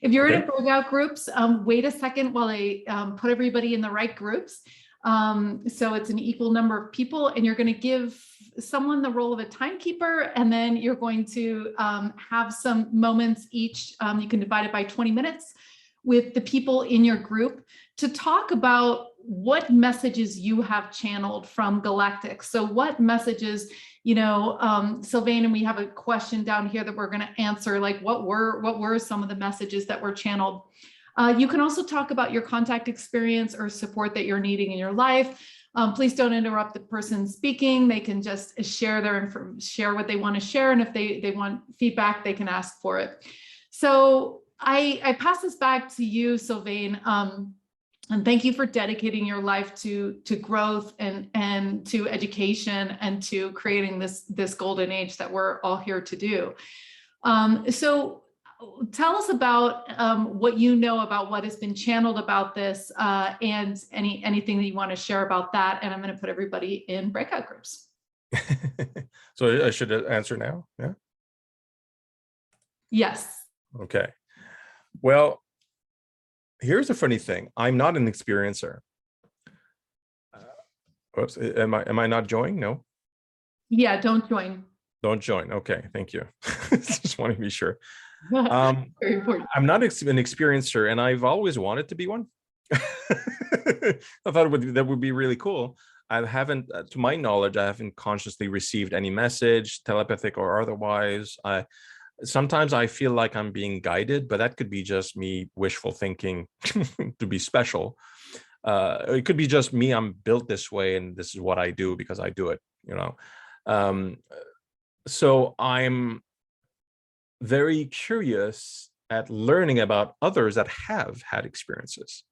If you're in breakout groups, wait a second while I put everybody in the right groups. So it's an equal number of people, and you're going to give someone the role of a timekeeper, and then you're going to have some moments each. You can divide it by 20 minutes with the people in your group to talk about what messages you have channeled from Galactic. So what messages, you know, Sylvain, and we have a question down here that we're going to answer, like what were some of the messages that were channeled? You can also talk about your contact experience or support that you're needing in your life. Please don't interrupt the person speaking. They can just share share what they want to share. And if they want feedback, they can ask for it. So I pass this back to you, Sylvain. And thank you for dedicating your life to growth and to education and to creating this golden age that we're all here to do. So tell us about what you know about what has been channeled about this and anything that you want to share about that. And I'm going to put everybody in breakout groups. So I should answer now. Yeah. Yes. Okay. Well, here's a funny thing. I'm not an experiencer. Whoops. Am I not joining? No. Yeah. Don't join. Don't join. Okay. Thank you. Just want to be sure. Very important. I'm not an experiencer, and I've always wanted to be one. I thought that would be really cool. I haven't, to my knowledge, I haven't consciously received any message, telepathic or otherwise. Sometimes I feel like I'm being guided, but that could be just me wishful thinking to be special. It could be just me, I'm built this way and this is what I do because I do it, you know. So I'm very curious at learning about others that have had experiences,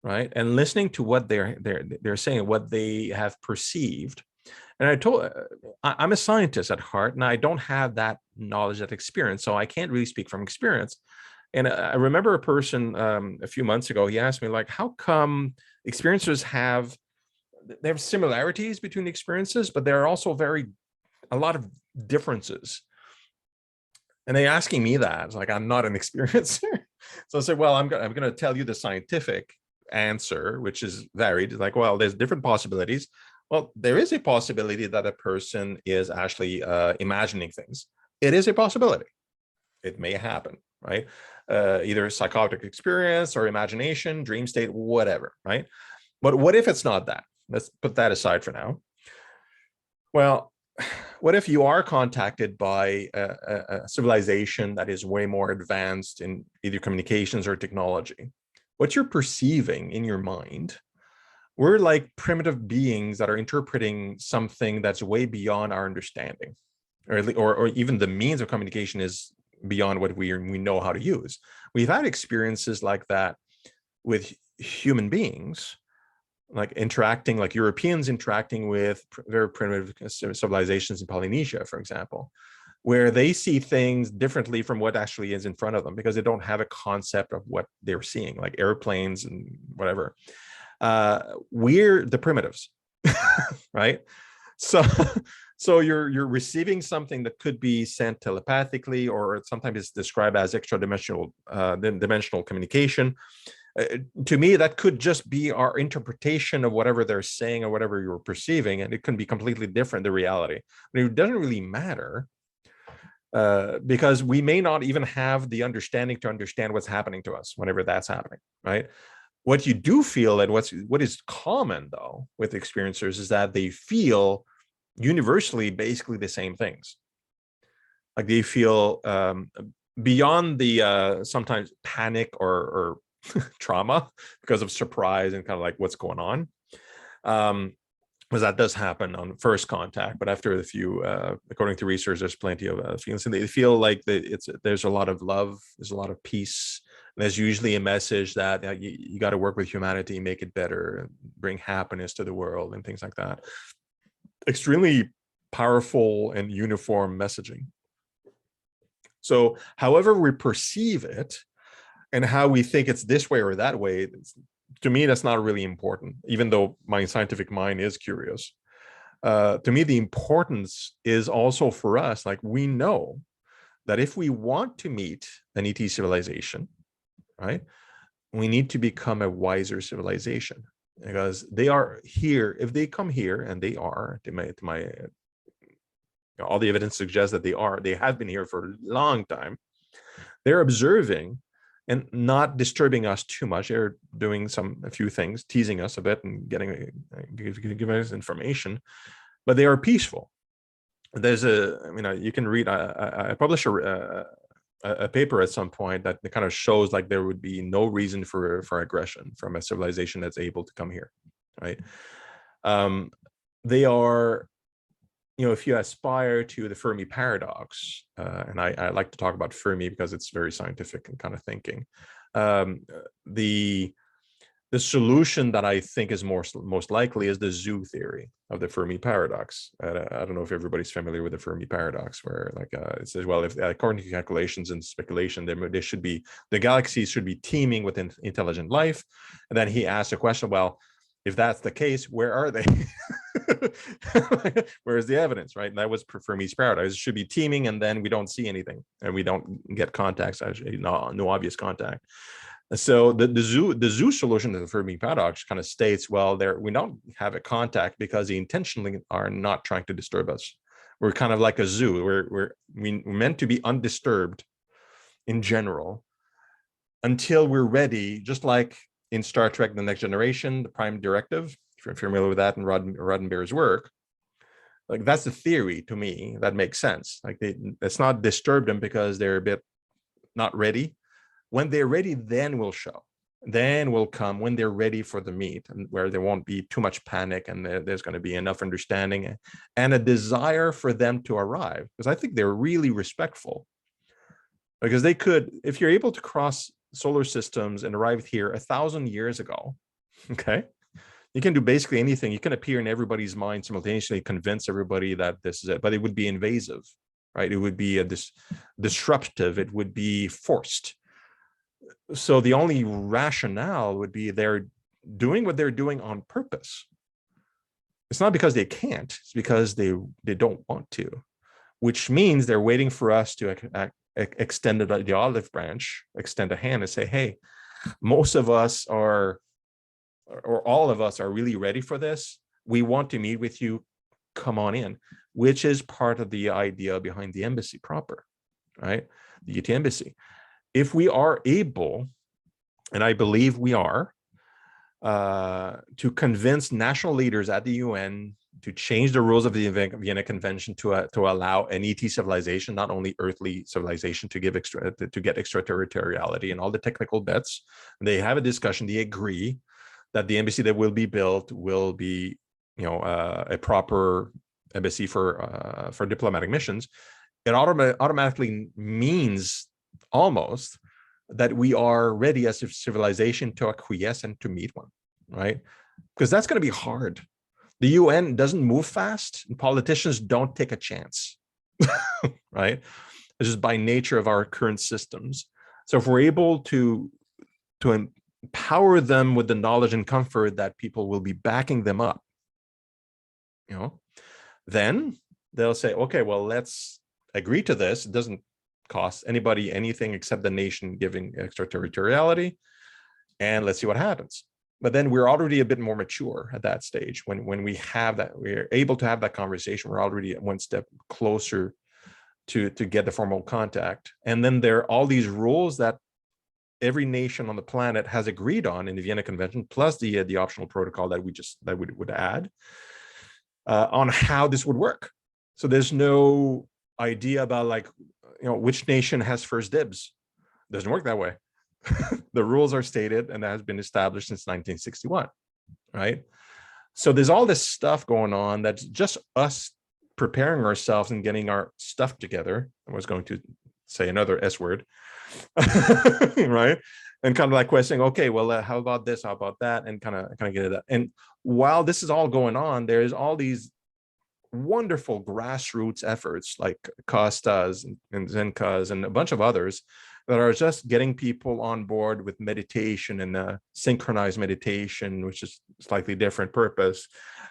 right? And listening to what they're saying, what they have perceived. And I'm a scientist at heart, and I don't have that knowledge, that experience, so I can't really speak from experience. And I remember a person a few months ago, he asked me, like, how come experiencers they have similarities between experiences, but there are also a lot of differences. And they asking me that, it's like, I'm not an experiencer. So I said, well, I'm going to tell you the scientific answer, which is varied. Like, well, there's different possibilities. Well, there is a possibility that a person is actually imagining things. It is a possibility. It may happen, right? Either psychotic experience or imagination, dream state, whatever, right? But what if it's not that? Let's put that aside for now. Well, what if you are contacted by a civilization that is way more advanced in either communications or technology? What you're perceiving in your mind, we're like primitive beings that are interpreting something that's way beyond our understanding, or even the means of communication is beyond what we know how to use. We've had experiences like that with human beings, like interacting, like Europeans interacting with very primitive civilizations in Polynesia, for example, where they see things differently from what actually is in front of them because they don't have a concept of what they're seeing, like airplanes and whatever. We're the primitives, right? So you're receiving something that could be sent telepathically, or sometimes it's described as extra-dimensional dimensional communication. To me, that could just be our interpretation of whatever they're saying or whatever you're perceiving, and it can be completely different, the reality. But it doesn't really matter because we may not even have the understanding to understand what's happening to us whenever that's happening, right? What you do feel, and what is common though with experiencers, is that they feel universally basically the same things. Like they feel beyond the sometimes panic or trauma because of surprise and kind of like what's going on, because that does happen on first contact. But after a few, according to research, there's plenty of feelings, and they feel like there's a lot of love, there's a lot of peace. There's usually a message that you got to work with humanity, make it better, bring happiness to the world, and things like that. Extremely powerful and uniform messaging. So however we perceive it and how we think it's this way or that way, to me, that's not really important, even though my scientific mind is curious. To me, the importance is also for us, like we know that if we want to meet an ET civilization, right, we need to become a wiser civilization, because they are here. If they come here, and they are, all the evidence suggests that they have been here for a long time. They're observing and not disturbing us too much. They're doing a few things, teasing us a bit and giving us information, but they are peaceful. There's you can read, I published a paper at some point that kind of shows like there would be no reason for aggression from a civilization that's able to come here, right? They are, if you aspire to the Fermi paradox, and I like to talk about Fermi because it's very scientific and kind of thinking, the solution that I think is most likely is the zoo theory of the Fermi paradox. I don't know if everybody's familiar with the Fermi paradox, where like it says, well, if according to calculations and speculation, the galaxies should be teeming with intelligent life. And then he asked a question, well, if that's the case, where are they? Where is the evidence, right? And that was Fermi's paradox. It should be teeming, and then we don't see anything, and we don't get contacts, actually, no obvious contact. So the zoo solution to the Fermi paradox kind of states, well, we don't have a contact because they intentionally are not trying to disturb us. We're kind of like a zoo. We're meant to be undisturbed in general until we're ready, just like in Star Trek: The Next Generation, the Prime Directive, if you're familiar with that, and Roddenberry's work. Like, that's the theory to me that makes sense. Like, let's not disturb them because they're a bit not ready. When they're ready, then we'll show. then will come when they're ready for the meet, and where there won't be too much panic, and there's going to be enough understanding and a desire for them to arrive, because I think they're really respectful, because they could, if you're able to cross solar systems and arrive here 1,000 years ago, okay, you can do basically anything. You can appear in everybody's mind simultaneously, convince everybody that this is it, but it would be invasive, right? It would be disruptive. It would be forced. So the only rationale would be they're doing what they're doing on purpose. It's not because they can't, it's because they don't want to, which means they're waiting for us to extend the olive branch, extend a hand and say, hey, most of us are, or all of us are really ready for this. We want to meet with you, come on in, which is part of the idea behind the embassy proper, right? The UT embassy. If we are able, and I believe we are, to convince national leaders at the UN to change the rules of the Vienna Convention to allow an ET civilization, not only earthly civilization, to get extraterritoriality and all the technical bits, they have a discussion, they agree that the embassy that will be built will be, a proper embassy for diplomatic missions. It automatically means almost that we are ready as a civilization to acquiesce and to meet one, right? Because that's going to be hard. The UN doesn't move fast, and politicians don't take a chance, right? It's just by nature of our current systems. So if we're able to empower them with the knowledge and comfort that people will be backing them up, then they'll say, okay, well, let's agree to this. It doesn't cost anybody anything except the nation giving extraterritoriality, and let's see what happens. But then we're already a bit more mature at that stage. When we have that, we're able to have that conversation, we're already one step closer to get the formal contact. And then there are all these rules that every nation on the planet has agreed on in the Vienna Convention, plus the optional protocol that we would add on how this would work. So there's no idea about which nation has first dibs. It doesn't work that way. The rules are stated, and that has been established since 1961, right? So there's all this stuff going on that's just us preparing ourselves and getting our stuff together. I was going to say another S word, right? And kind of like questioning, okay, well, how about this? How about that? And kind of get it. And while this is all going on, there's all these wonderful grassroots efforts like Costa's and Zenka's and a bunch of others that are just getting people on board with meditation and synchronized meditation, which is slightly different purpose,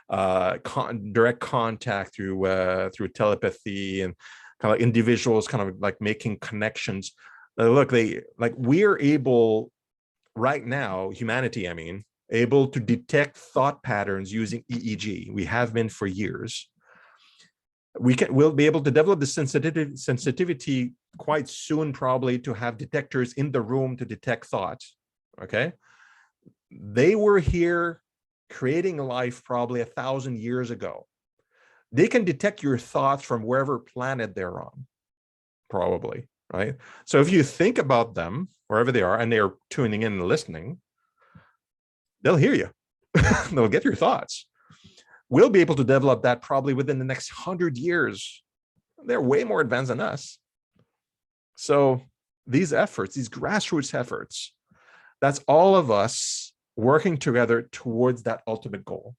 direct contact through telepathy, and kind of individuals kind of like making connections. Look, we're able right now, humanity, able to detect thought patterns using EEG. We have been for years. We'll be able to develop the sensitivity quite soon, probably, to have detectors in the room to detect thoughts. Okay, they were here creating life probably 1,000 years ago. They can detect your thoughts from wherever planet they're on, probably, right? So if you think about them wherever they are and they're tuning in and listening, they'll hear you. They'll get your thoughts. We'll be able to develop that probably within the next 100 years. They're way more advanced than us. So these efforts, these grassroots efforts, that's all of us working together towards that ultimate goal,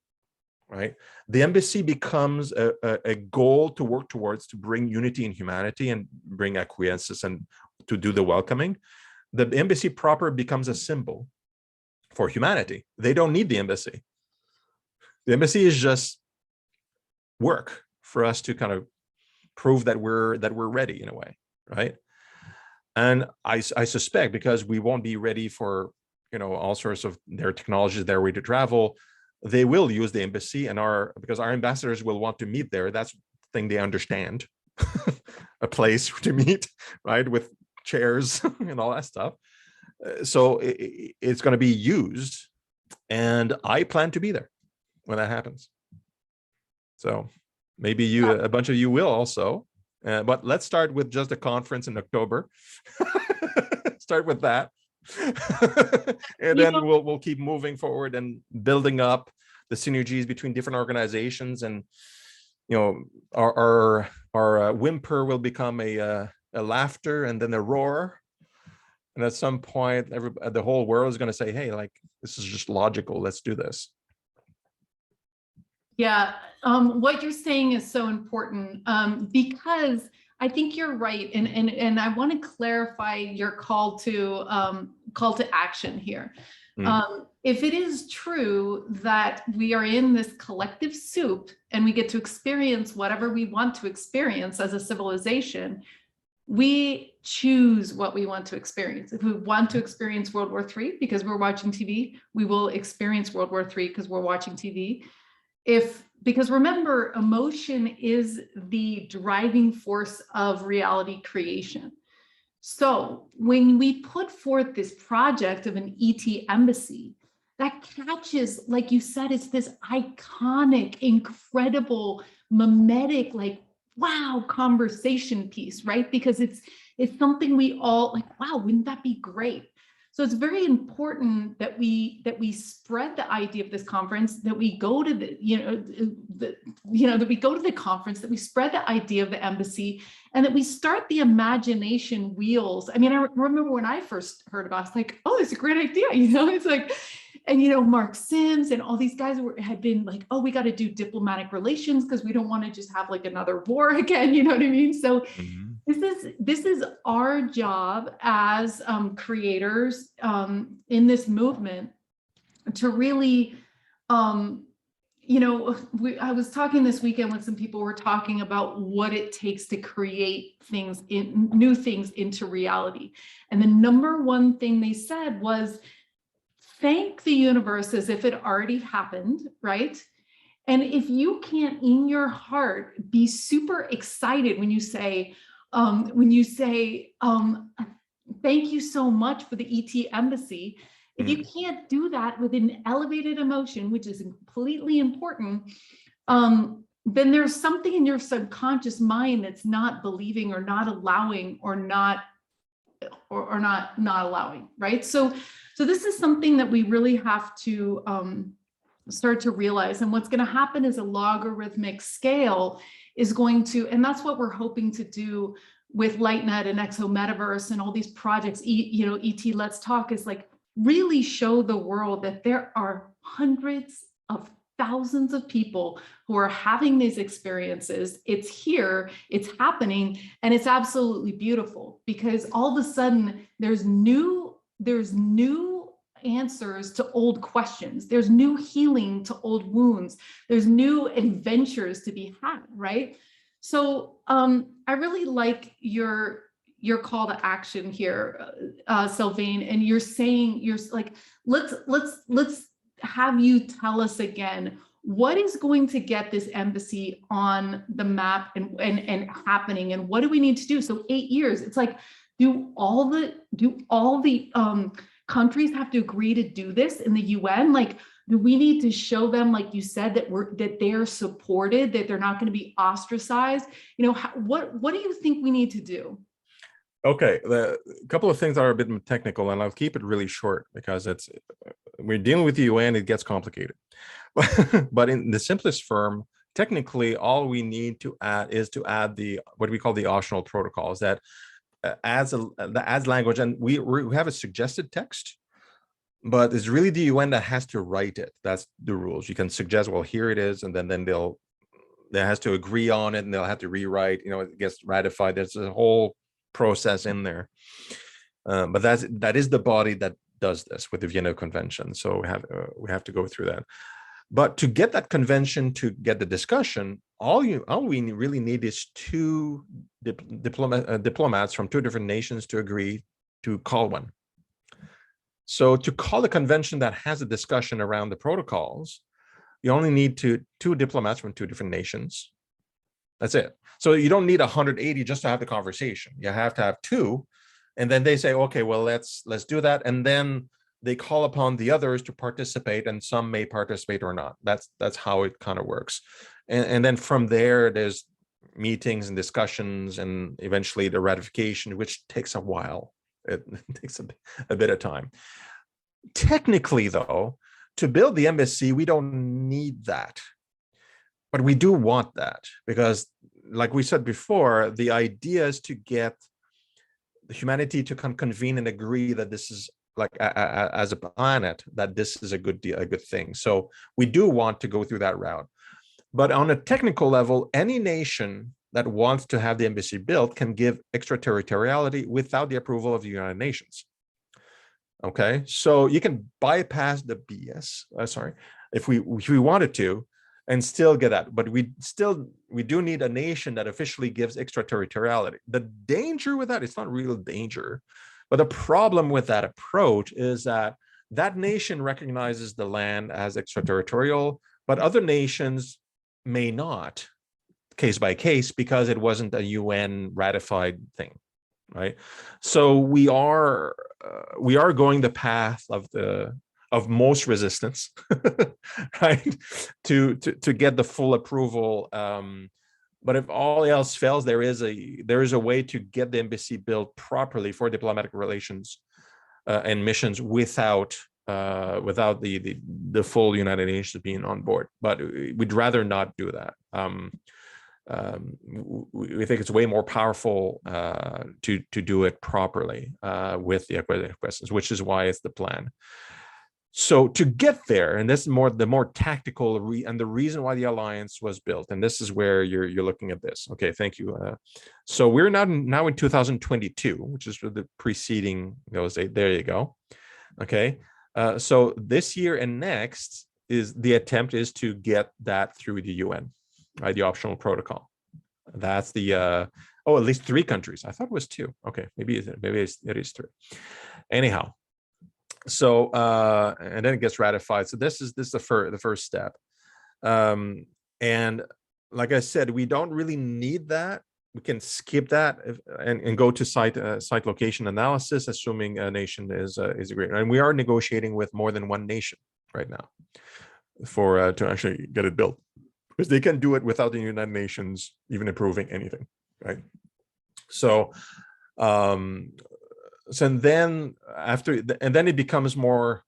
right? The embassy becomes a goal to work towards, to bring unity in humanity and bring acquiescence and to do the welcoming. The embassy proper becomes a symbol for humanity. They don't need the embassy. The embassy is just work for us to kind of prove that we're ready in a way, right? And I suspect, because we won't be ready for all sorts of their technologies, their way to travel, they will use the embassy, and because our ambassadors will want to meet there. That's the thing they understand, a place to meet, right, with chairs and all that stuff. So it's going to be used, and I plan to be there when that happens. So maybe a bunch of you will also, but let's start with just a conference in October. Start with that. And You then know- we'll keep moving forward and building up the synergies between different organizations, and our whimper will become a laughter, and then a roar, and at some point the whole world is going to say, hey, like, this is just logical, let's do this. Yeah, what you're saying is so important, because I think you're right, and I want to clarify your call to action here. If it is true that we are in this collective soup and we get to experience whatever we want to experience as a civilization, we choose what we want to experience. If we want to experience World War III because we're watching TV, we will experience World War III because we're watching TV. Because remember, emotion is the driving force of reality creation. So when we put forth this project of an ET embassy, that catches, like you said, it's this iconic, incredible, mimetic, like, wow, conversation piece, right? Because it's something we all like, wow, wouldn't that be great? So it's very important that we spread the idea of this conference, that we go to that we go to the conference, that we spread the idea of the embassy, and that we start the imagination wheels. I mean, I remember when I first heard about it, it's like, oh, it's a great idea, it's like, and Mark Sims and all these guys had been like, oh, we got to do diplomatic relations because we don't want to just have like another war again, you know what I mean? So this is our job as creators in this movement to really, I was talking this weekend with some people who were talking about what it takes to create new things into reality. And the number one thing they said was, thank the universe as if it already happened, right? And if you can't in your heart be super excited when you say, thank you so much for the ET embassy, if you can't do that with an elevated emotion, which is completely important, then there's something in your subconscious mind that's not believing or not allowing or not allowing, right? So this is something that we really have to start to realize. And what's going to happen is a logarithmic scale is going to, and that's what we're hoping to do with LightNet and Exo Metaverse and all these projects, ET Let's Talk, is like really show the world that there are hundreds of thousands of people who are having these experiences. It's here, it's happening, and it's absolutely beautiful, because all of a sudden there's new answers to old questions. There's new healing to old wounds. There's new adventures to be had, right? So I really like your call to action here, Sylvain, and you're saying, you're like, let's have you tell us again, what is going to get this embassy on the map and happening, and what do we need to do? So 8 years, it's like, do all the countries have to agree to do this in the UN? Like, do we need to show them, like you said, that they're supported, that they're not going to be ostracized? What do you think we need to do? Okay, a couple of things are a bit technical, and I'll keep it really short because we're dealing with the UN, it gets complicated. But in the simplest form, technically, all we need to add is to add what we call the optional protocols that adds language, and we have a suggested text, but it's really the UN that has to write it. That's the rules. You can suggest, well, here it is, and then they has to agree on it, and they'll have to rewrite. It gets ratified. There's a whole process in there, but that is the body that does this with the Vienna Convention. So we have to go through that. But to get that convention, to get the discussion, all we really need is two diplomats from two different nations to agree to call one. So to call a convention that has a discussion around the protocols, you only need two diplomats from two different nations. That's it. So you don't need 180 just to have the conversation. You have to have two, and then they say, okay, well, let's do that, and then they call upon the others to participate, and some may participate or not. That's how it kind of works. And then from there, there's meetings and discussions, and eventually the ratification, which takes a while. It takes a bit of time. Technically, though, to build the embassy, we don't need that. But we do want that because, like we said before, the idea is to get humanity to convene and agree that this is like as a planet, that this is a good thing. So we do want to go through that route. But on a technical level, any nation that wants to have the embassy built can give extraterritoriality without the approval of the United Nations. Okay, so you can bypass the BS. If we wanted to, and still get that. But we do need a nation that officially gives extraterritoriality. The danger with that, it's not real danger, but the problem with that approach is that that nation recognizes the land as extraterritorial, but other nations may not, case by case, because it wasn't a UN ratified thing, right? So we are going the path of most resistance, right? To get the full approval. But if all else fails, there is a way to get the embassy built properly for diplomatic relations and missions without the full United Nations being on board. But we'd rather not do that. We think it's way more powerful to do it properly with the accredited questions, which is why it's the plan. So to get there, and this is the more tactical and the reason why the alliance was built, and this is where you're looking at this. Okay, thank you. So we're now in 2022, which is the preceding those days. There you go. Okay, so this year and next is the attempt is to get that through the UN, right? The optional protocol. That's the at least 3 countries. I thought it was 2. Okay, maybe it is 3. Anyhow. So and then it gets ratified. So this is the first step, and like I said, we don't really need that. We can skip that and go to site location analysis, assuming a nation is agreed. And we are negotiating with more than one nation right now for to actually get it built, because they can do it without the United Nations even approving anything, right? So. So then then it becomes more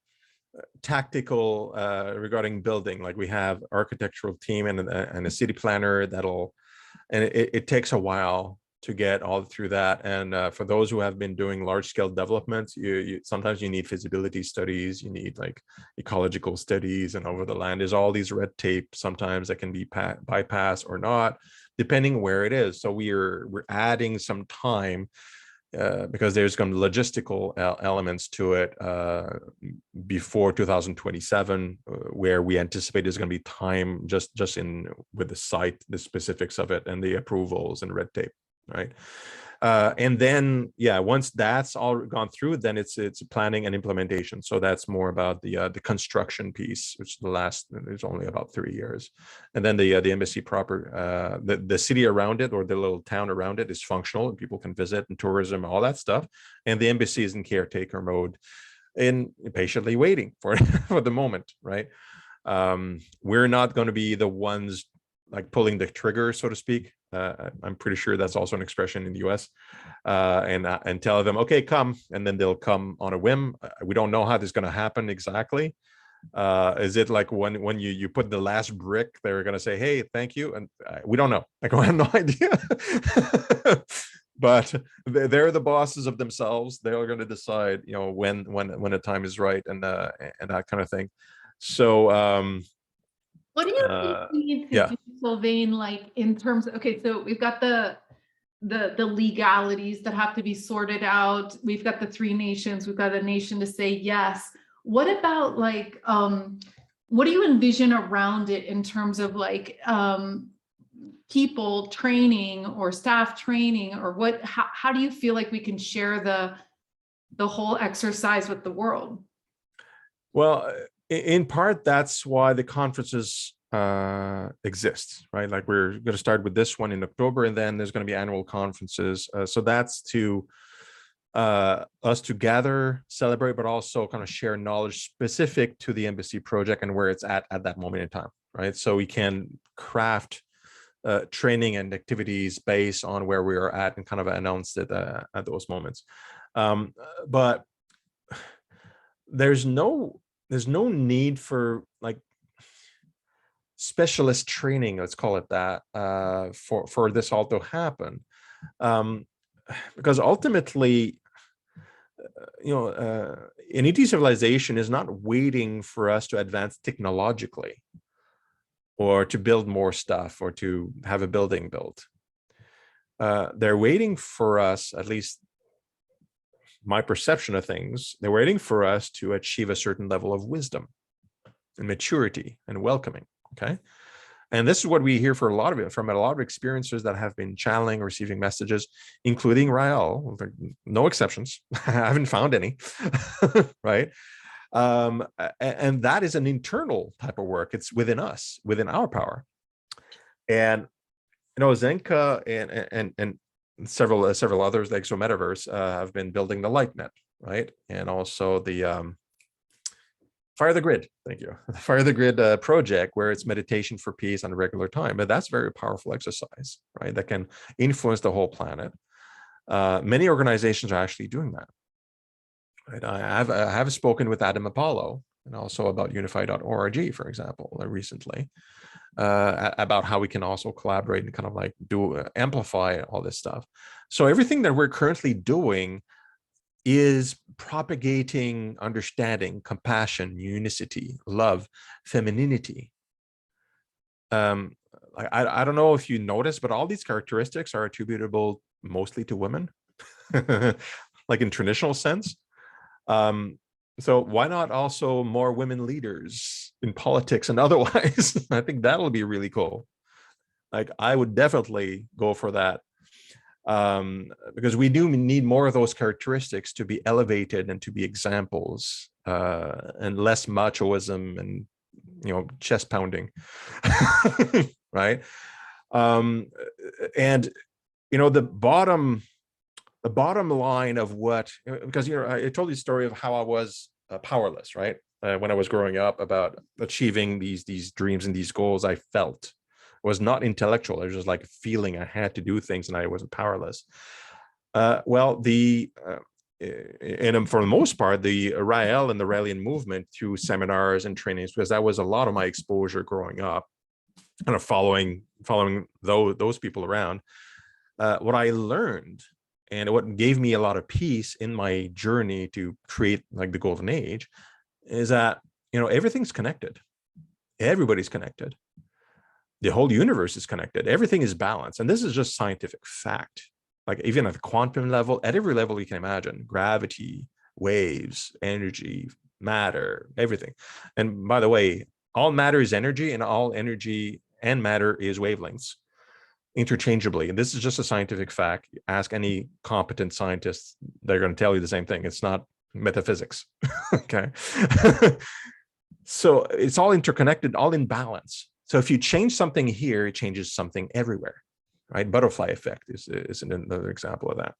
tactical regarding building. Like we have architectural team and a city planner and it takes a while to get all through that. And for those who have been doing large scale developments, sometimes you need feasibility studies, you need like ecological studies, and over the land is all these red tape sometimes that can be bypassed or not, depending where it is. So we're adding some time. Because there's going to be logistical elements to it before 2027, where we anticipate there's going to be time just in with the site, the specifics of it, and the approvals and red tape, right? And then, once that's all gone through, then it's planning and implementation. So that's more about the construction piece, which is only about 3 years. And then the embassy proper, the city around it or the little town around it is functional and people can visit, and tourism, all that stuff. And the embassy is in caretaker mode and patiently waiting for for the moment, right? We're not going to be the ones like pulling the trigger, so to speak. I'm pretty sure that's also an expression in the US, and tell them, okay, come, and then they'll come on a whim. We don't know how this is going to happen exactly. Is it like when you put the last brick, they're going to say, hey, thank you? And we don't know. Like, I have no idea. But they're the bosses of themselves. They're going to decide, when the time is right, and that kind of thing. So, what do you think we need to do, Sylvain, like in terms of, okay, so we've got the legalities that have to be sorted out. We've got the 3 nations, we've got a nation to say yes. What about like, what do you envision around it in terms of like people training or staff training, or how do you feel like we can share the whole exercise with the world? Well, in part, that's why the conferences exist, right? Like we're going to start with this one in October, and then there's going to be annual conferences. So that's to us to gather, celebrate, but also kind of share knowledge specific to the embassy project and where it's at that moment in time, right? So we can craft training and activities based on where we are at, and kind of announced it at those moments. But there's no need for like specialist training, let's call it that, for this all to happen, because ultimately, an ET civilization is not waiting for us to advance technologically, or to build more stuff, or to have a building built. They're waiting for us, at least my perception of things, they're waiting for us to achieve a certain level of wisdom and maturity and welcoming. Okay. And this is what we hear from a lot of experiencers that have been channeling, receiving messages, including Rael, no exceptions. I haven't found any, right? And that is an internal type of work. It's within us, within our power. And, Zenka and several others, like so Metaverse, have been building the LightNet, right? And also the Fire the Grid, thank you. The Fire the Grid project, where it's meditation for peace on a regular time. But that's a very powerful exercise, right? That can influence the whole planet. Many organizations are actually doing that. Right? I have spoken with Adam Apollo, and also about unify.org, for example, recently, about how we can also collaborate and kind of like amplify all this stuff. So everything that we're currently doing is propagating understanding, compassion, unicity, love, femininity. I don't know if you noticed, but all these characteristics are attributable mostly to women, like in traditional sense. So why not also more women leaders in politics and otherwise? I think that'll be really cool. Like, I would definitely go for that. Because we do need more of those characteristics to be elevated and to be examples, and less machoism and chest pounding. Right. And the bottom line of what, because I told you the story of how I was powerless, right, when I was growing up, about achieving these dreams and these goals. I felt was not intellectual. It was just like a feeling I had to do things, and I wasn't powerless. And for the most part, the Rael and the Raelian movement, through seminars and trainings, because that was a lot of my exposure growing up, kind of following those people around. What I learned, and what gave me a lot of peace in my journey to create like the golden age, is that everything's connected. Everybody's connected. The whole universe is connected. Everything is balanced. And this is just scientific fact. Like, even at the quantum level, at every level you can imagine: gravity, waves, energy, matter, everything. And by the way, all matter is energy, and all energy and matter is wavelengths, interchangeably. And this is just a scientific fact. Ask any competent scientist, they're going to tell you the same thing. It's not metaphysics. Okay. So it's all interconnected, all in balance. So if you change something here, it changes something everywhere, right? Butterfly effect is another example of that.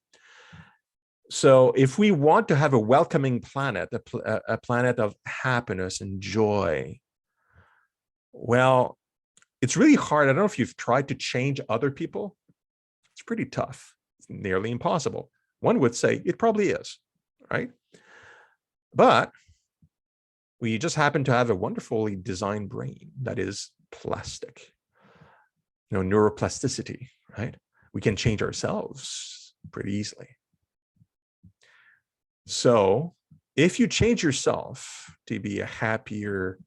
So if we want to have a welcoming planet, a planet of happiness and joy, well, it's really hard. I don't know if you've tried to change other people. It's pretty tough. It's nearly impossible. One would say it probably is, right? But we just happen to have a wonderfully designed brain that is plastic, neuroplasticity, right? We can change ourselves pretty easily. So if you change yourself to be a happier,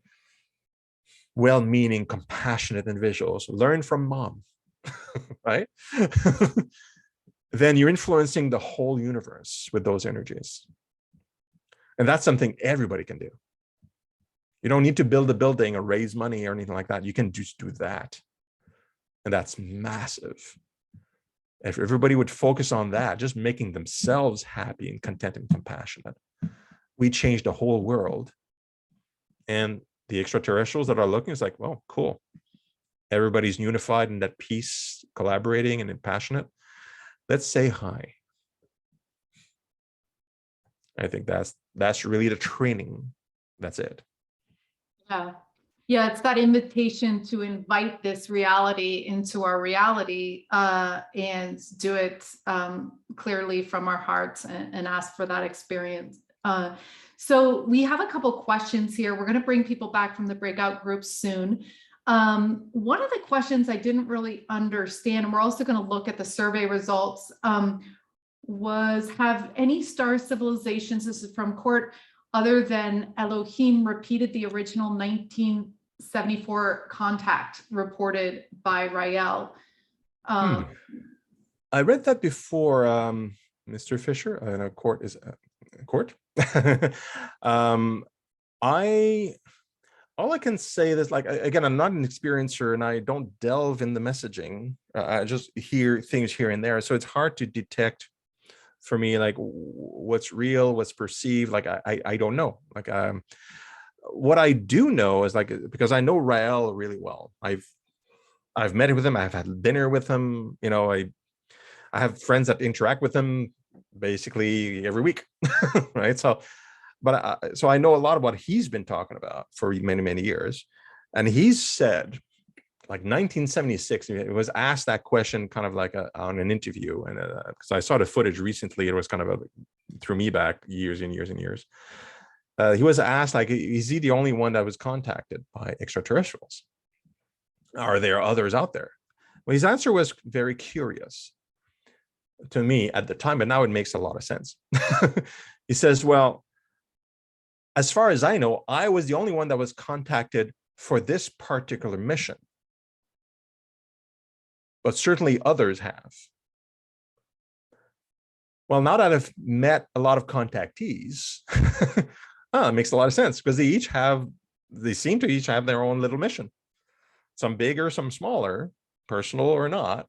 well-meaning, compassionate individuals, learn from mom, right? Then you're influencing the whole universe with those energies. And that's something everybody can do. You don't need to build a building or raise money or anything like that. You can just do that. And that's massive. If everybody would focus on that, just making themselves happy and content and compassionate, we change the whole world. And the extraterrestrials that are looking, it's like, well, cool. Everybody's unified and at peace, collaborating and passionate. Let's say hi. I think that's really the training. That's it. Yeah. Yeah, it's that invitation to invite this reality into our reality and do it clearly from our hearts and ask for that experience. So we have a couple questions here. We're going to bring people back from the breakout groups soon. One of the questions I didn't really understand, and we're also going to look at the survey results, was have any star civilizations, this is from Court, other than Elohim, repeated the original 1974 contact reported by Rael? I read that before, Mr. Fisher. I know Court is Court. All I can say is, like, again, I'm not an experiencer and I don't delve in the messaging. I just hear things here and there, so it's hard to detect for me, like, what's real, what's perceived. Like, I don't know. Like, what I do know is, like, because I know Rael really well. I've met with him. I've had dinner with him. You know, I have friends that interact with him basically every week, right? So, but so I know a lot of what he's been talking about for many, many years, and he's said, like 1976, it was asked that question kind of like on an interview, and because I saw the footage recently, it was kind of threw me back years and years and years. He was asked, like, is he the only one that was contacted by extraterrestrials? Are there others out there? Well, his answer was very curious to me at the time, but now it makes a lot of sense. He says, well, as far as I know, I was the only one that was contacted for this particular mission, but certainly others have. Well, now that I've met a lot of contactees, it makes a lot of sense, because they seem to each have their own little mission. Some bigger, some smaller, personal or not.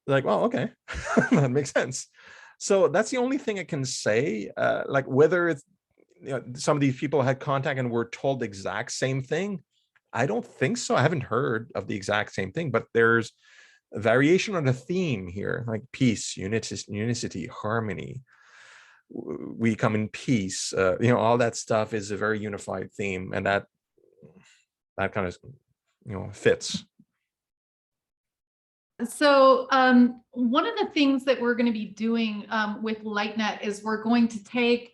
Like, well, okay, that makes sense. So that's the only thing I can say. Like, whether it's, you know, some of these people had contact and were told the exact same thing, I don't think so. I haven't heard of the exact same thing, but there's a variation on the theme here, like peace, unicity, harmony. We come in peace. You know, all that stuff is a very unified theme, and that kind of, you know, fits. So one of the things that we're going to be doing with LightNet is we're going to take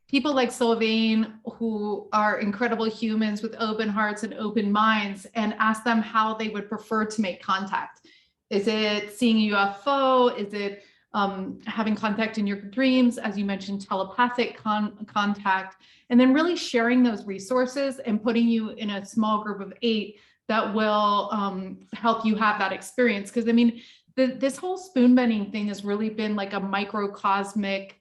people like Sylvain, who are incredible humans with open hearts and open minds, and ask them how they would prefer to make contact. Is it seeing a UFO? Is it having contact in your dreams? As you mentioned, telepathic contact, and then really sharing those resources and putting you in a small group of 8 that will help you have that experience. Because I mean, this whole spoon bending thing has really been like a microcosmic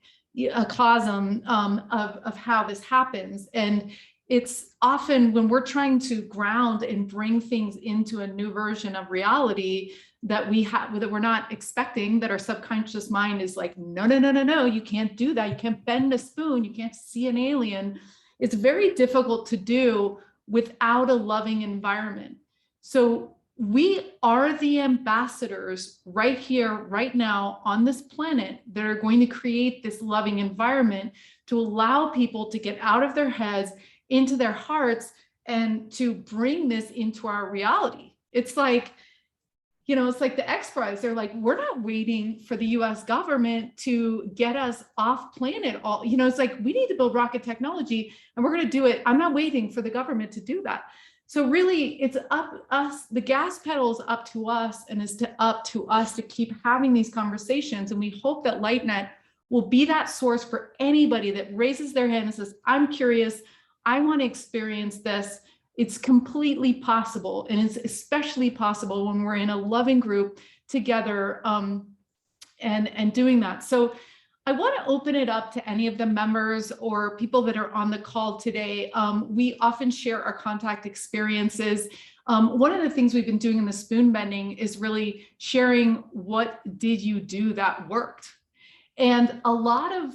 cosm of how this happens. And it's often when we're trying to ground and bring things into a new version of reality that we're not expecting, that our subconscious mind is like, no, you can't do that. You can't bend a spoon. You can't see an alien. It's very difficult to do without a loving environment. So we are the ambassadors right here, right now on this planet that are going to create this loving environment to allow people to get out of their heads into their hearts and to bring this into our reality. It's like, you know, it's like the X-Prize. They're like, we're not waiting for the US government to get us off planet. You know, it's like, we need to build rocket technology and we're going to do it. I'm not waiting for the government to do that. So really, it's up us, the gas pedal is up to us, and it's up to us to keep having these conversations. And we hope that LightNet will be that source for anybody that raises their hand and says, I'm curious, I want to experience this. It's completely possible, and it's especially possible when we're in a loving group together and doing that. So I want to open it up to any of the members or people that are on the call today. We often share our contact experiences. One of the things we've been doing in the spoon bending is really sharing what did you do that worked. And a lot of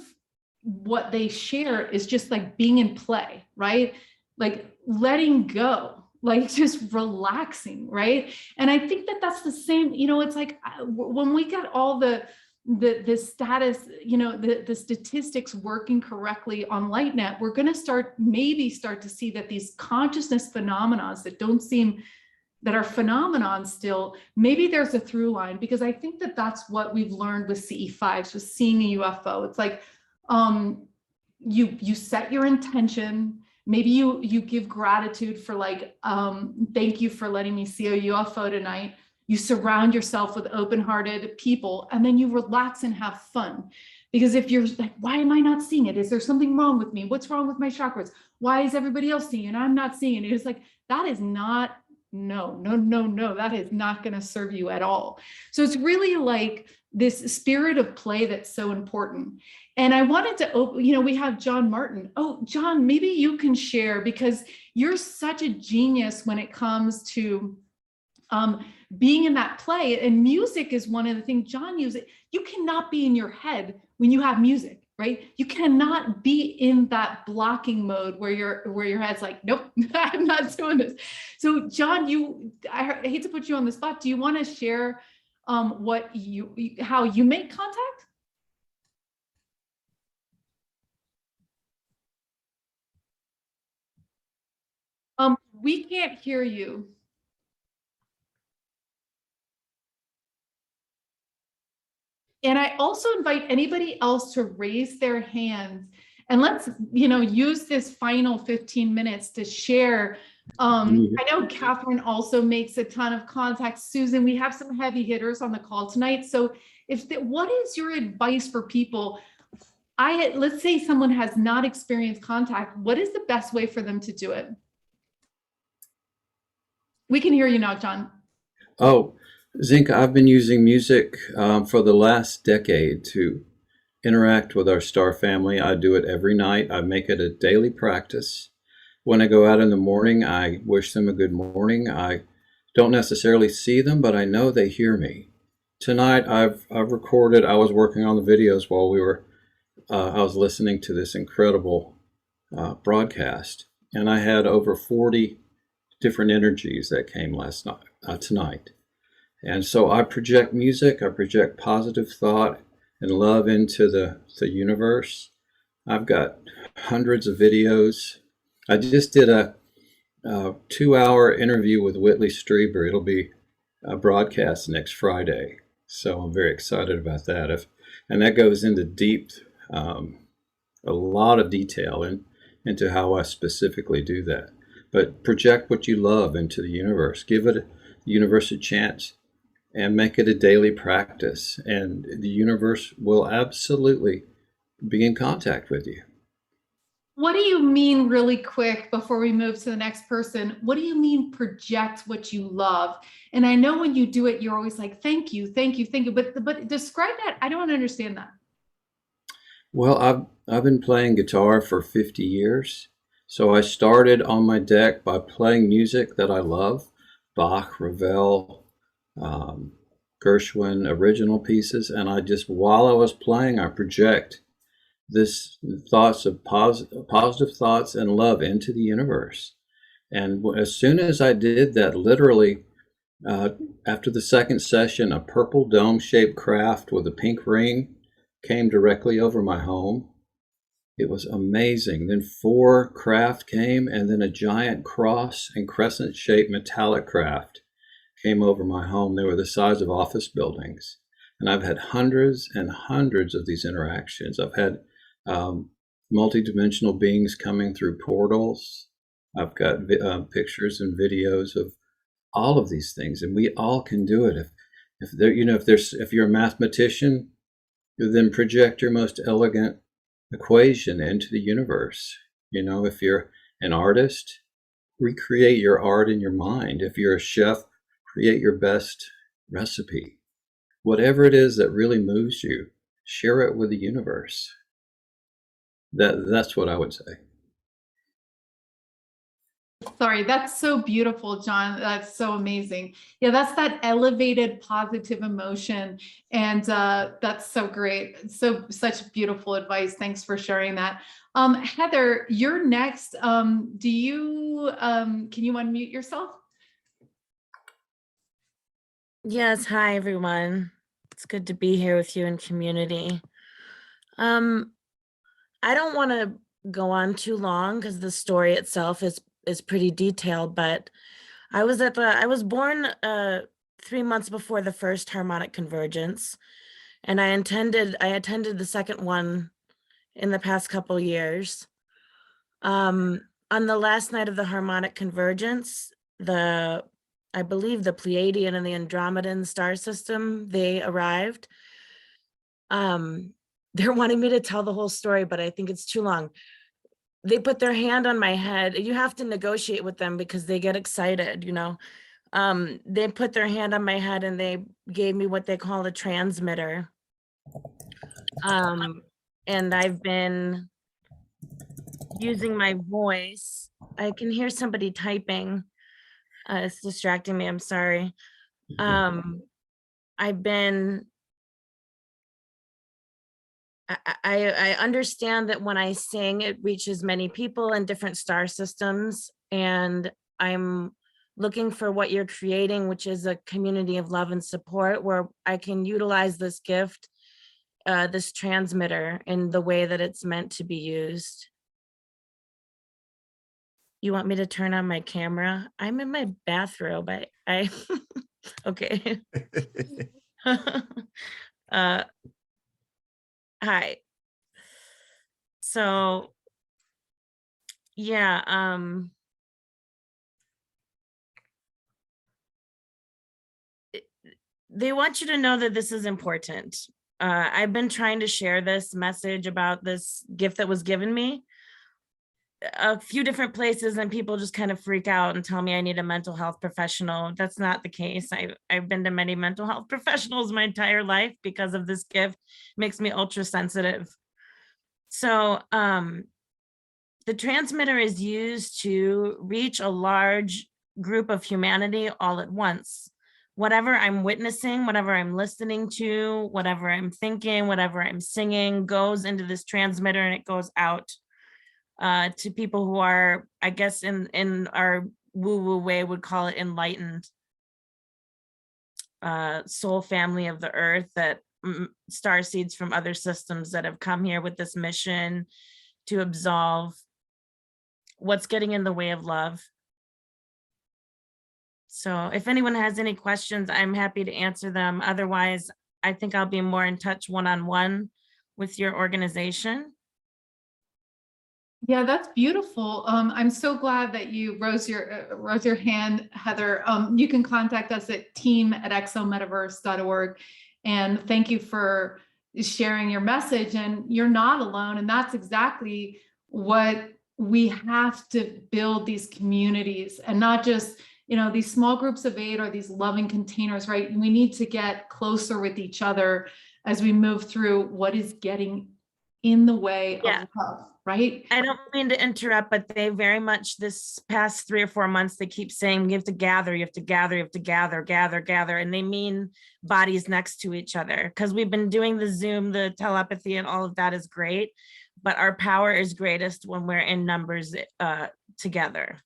what they share is just like being in play, right? Like letting go, like just relaxing, right? And I think that that's the same, you know, it's like when we get all the the status, the statistics working correctly on LightNet, we're going to maybe start to see that these consciousness phenomena that don't seem, that are phenomenon still, maybe there's a through line, because I think that that's what we've learned with CE5s, with seeing a UFO. It's like, you set your intention. Maybe you give gratitude for like, thank you for letting me see a UFO tonight. You surround yourself with open-hearted people, and then you relax and have fun. Because if you're like, why am I not seeing it? Is there something wrong with me? What's wrong with my chakras? Why is everybody else seeing it and I'm not seeing it? It's like, that is not, no, that is not going to serve you at all. So it's really like this spirit of play that's so important. And I wanted to open, we have John Martin. Oh, John, maybe you can share, because you're such a genius when it comes to being in that play. And music is one of the things John uses. You cannot be in your head when you have music, right? You cannot be in that blocking mode where your head's like, nope, I'm not doing this. So John, I hate to put you on the spot. Do you want to share how you make contact? We can't hear you. And I also invite anybody else to raise their hands, and let's, use this final 15 minutes to share. I know Catherine also makes a ton of contacts. Susan, we have some heavy hitters on the call tonight. So what is your advice for people? Let's say someone has not experienced contact. What is the best way for them to do it? We can hear you now, John. Oh, Zenka, I've been using music for the last decade to interact with our star family. I do it every night. I make it a daily practice. When I go out in the morning, I wish them a good morning. I don't necessarily see them, but I know they hear me. Tonight, I've recorded. I was working on the videos while I was listening to this incredible broadcast, and I had over 40 different energies that came tonight. And so I project music, I project positive thought and love into the universe. I've got hundreds of videos. I just did a 2-hour interview with Whitley Strieber. It'll be a broadcast next Friday. So I'm very excited about that. And that goes into a lot of detail into how I specifically do that. But project what you love into the universe. Give the universe a chance and make it a daily practice. And the universe will absolutely be in contact with you. What do you mean, really quick, before we move to the next person? What do you mean project what you love? And I know when you do it, you're always like, thank you. But describe that. I don't understand that. Well, I've been playing guitar for 50 years. So I started on my deck by playing music that I love, Bach, Ravel, Gershwin, original pieces. And while I was playing, I project this thoughts of positive thoughts and love into the universe. And as soon as I did that, literally, after the second session, a purple dome-shaped craft with a pink ring came directly over my home. It was amazing. Then 4 craft came, and then a giant cross and crescent-shaped metallic craft came over my home. They were the size of office buildings. And I've had hundreds and hundreds of these interactions. I've had multidimensional beings coming through portals. I've got pictures and videos of all of these things, and we all can do it. If you're a mathematician, then project your most elegant equation into the universe. If you're an artist, recreate your art in your mind. If you're a chef, create your best recipe. Whatever it is that really moves you, share it with the universe. That's what I would say. Sorry, that's so beautiful, John. That's so amazing. Yeah, that's that elevated positive emotion. And that's so great. Such beautiful advice. Thanks for sharing that. Heather, you're next. Can you unmute yourself? Yes, hi everyone. It's good to be here with you in community. I don't want to go on too long because the story itself is pretty detailed, but I was born 3 months before the first harmonic convergence, and I attended the second one in the past couple years. On the last night of the harmonic convergence, I believe the Pleiadian and the Andromedan star system, they arrived. They're wanting me to tell the whole story, but I think it's too long. They put their hand on my head. You have to negotiate with them because they get excited, you know. They put their hand on my head and they gave me what they call a transmitter. And I've been using my voice. I can hear somebody typing. It's distracting me, I'm sorry. I understand that when I sing, it reaches many people in different star systems, and I'm looking for what you're creating, which is a community of love and support where I can utilize this gift, this transmitter, in the way that it's meant to be used. You want me to turn on my camera? I'm in my bathrobe. I okay. Hi. So, yeah, they want you to know that this is important. I've been trying to share this message about this gift that was given me a few different places, and people just kind of freak out and tell me I need a mental health professional. That's not the case. I've been to many mental health professionals my entire life because of this gift. It makes me ultra sensitive. So the transmitter is used to reach a large group of humanity all at once. Whatever I'm witnessing, whatever I'm listening to, whatever I'm thinking, whatever I'm singing goes into this transmitter, and it goes out to people who are, I guess in our woo-woo way would call it enlightened, soul family of the earth, that star seeds from other systems that have come here with this mission to absolve what's getting in the way of love. So if anyone has any questions, I'm happy to answer them. Otherwise, I think I'll be more in touch one-on-one with your organization. Yeah, that's beautiful. I'm so glad that you rose your hand, Heather. You can contact us at team@exometaverse.org. And thank you for sharing your message. And you're not alone. And that's exactly what we have to build, these communities, and not just, you know, these small groups of 8 or these loving containers, right? We need to get closer with each other as we move through what is getting in the way of love, right? I don't mean to interrupt, but they very much, this past 3 or 4 months, they keep saying you have to gather, you have to gather, you have to gather, and they mean bodies next to each other, because we've been doing the Zoom, the telepathy, and all of that is great, but our power is greatest when we're in numbers together.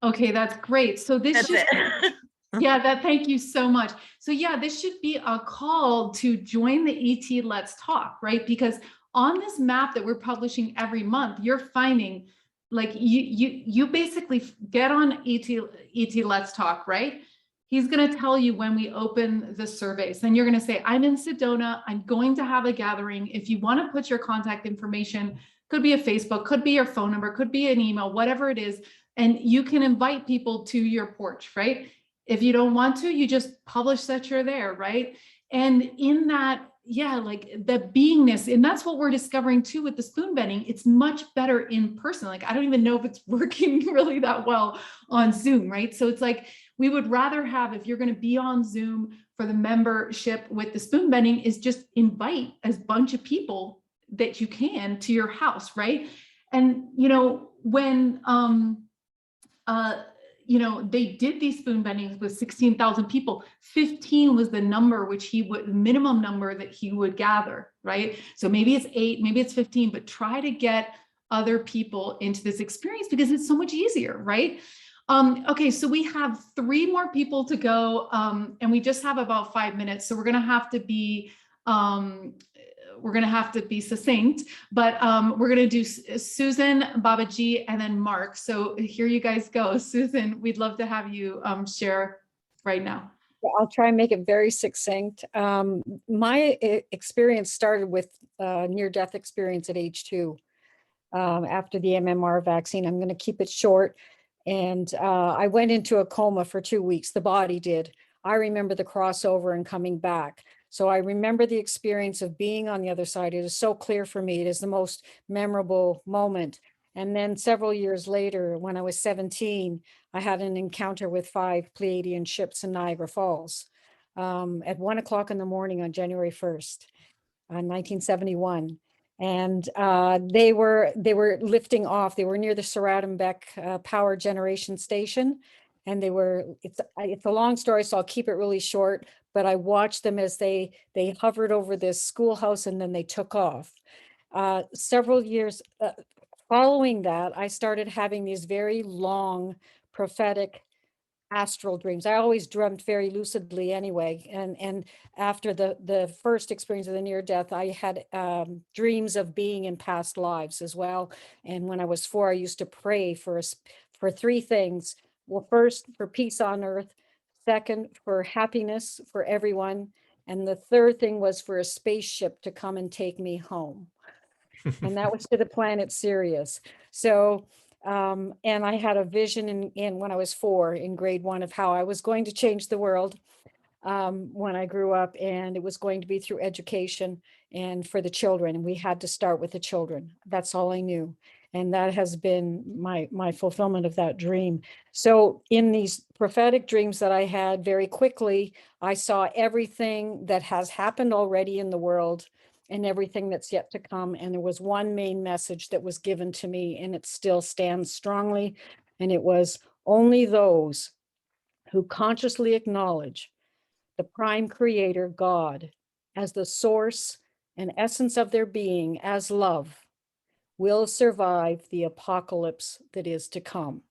Okay, that's great. So this That's it. Yeah, thank you so much. So yeah, this should be a call to join the ET Let's Talk, right? Because on this map that we're publishing every month, you're finding, like, you basically get on ET Let's Talk, right? He's going to tell you when we open the surveys. Then you're going to say, I'm in Sedona. I'm going to have a gathering. If you want to put your contact information, could be a Facebook, could be your phone number, could be an email, whatever it is. And you can invite people to your porch, right? If you don't want to, you just publish that you're there, right? And in that, yeah, like the beingness, and that's what we're discovering too with the spoon bending. It's much better in person. Like, I don't even know if it's working really that well on Zoom, right? So it's like, we would rather have, if you're going to be on Zoom for the membership with the spoon bending, is just invite as bunch of people that you can to your house, right? And, you know, when, you know, they did these spoon bendings with 16,000 people. 15 was the number which he would, minimum number that he would gather, right? So maybe it's 8, maybe it's 15, but try to get other people into this experience because it's so much easier, right? Okay, so we have 3 more people to go, and we just have about 5 minutes. So we're gonna have to be succinct, but we're gonna do Susan, Babaji, and then Mark. So here you guys go. Susan, we'd love to have you share right now. I'll try and make it very succinct. My experience started with near-death experience at age 2 after the MMR vaccine. I'm going to keep it short. And I went into a coma for 2 weeks. The body did. I remember the crossover and coming back. So I remember the experience of being on the other side. It is so clear for me. It is the most memorable moment. And then several years later, when I was 17, I had an encounter with 5 Pleiadian ships in Niagara Falls at 1 o'clock in the morning on January 1st, 1971. And they were lifting off. They were near the Seradenbeck power generation station. And it's a long story, so I'll keep it really short, but I watched them as they hovered over this schoolhouse and then they took off. Several years following that, I started having these very long prophetic astral dreams. I always dreamt very lucidly anyway. And after the first experience of the near death, I had dreams of being in past lives as well. And when I was 4, I used to pray for 3 things. Well, first, for peace on earth. Second, for happiness for everyone. And the third thing was for a spaceship to come and take me home. And that was to the planet Sirius. So, and I had a vision in when I was 4 in grade 1 of how I was going to change the world when I grew up, and it was going to be through education and for the children. And we had to start with the children. That's all I knew. And that has been my fulfillment of that dream. So in these prophetic dreams that I had, very quickly, I saw everything that has happened already in the world and everything that's yet to come. And there was one main message that was given to me, and it still stands strongly. And it was, only those who consciously acknowledge the prime creator, God, as the source and essence of their being, as love, will survive the apocalypse that is to come.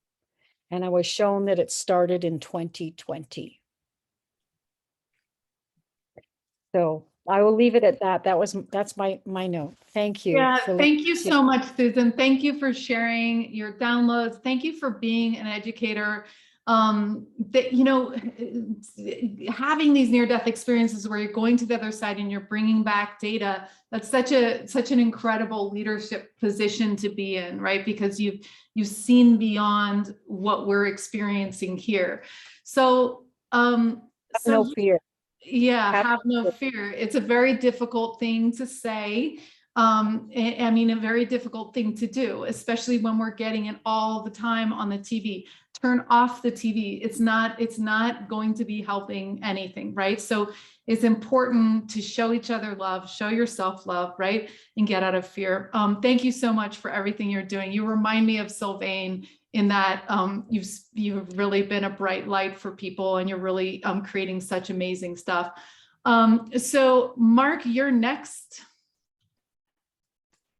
And I was shown that it started in 2020. So I will leave it at that. That's my note. Thank you. Yeah, thank you so much, Susan. Thank you for sharing your downloads. Thank you for being an educator. That, you know, having these near-death experiences where you're going to the other side and you're bringing back data, that's such an incredible leadership position to be in, right? Because you've seen beyond what we're experiencing here. So, no fear. Yeah, have no fear. It's a very difficult thing to say. I mean, a very difficult thing to do, especially when we're getting it all the time on the TV. Turn off the TV. It's not going to be helping anything, right? So it's important to show each other love, show yourself love, right? And get out of fear. Thank you so much for everything you're doing. You remind me of Sylvain in that you've really been a bright light for people, and you're really creating such amazing stuff. So Mark, you're next.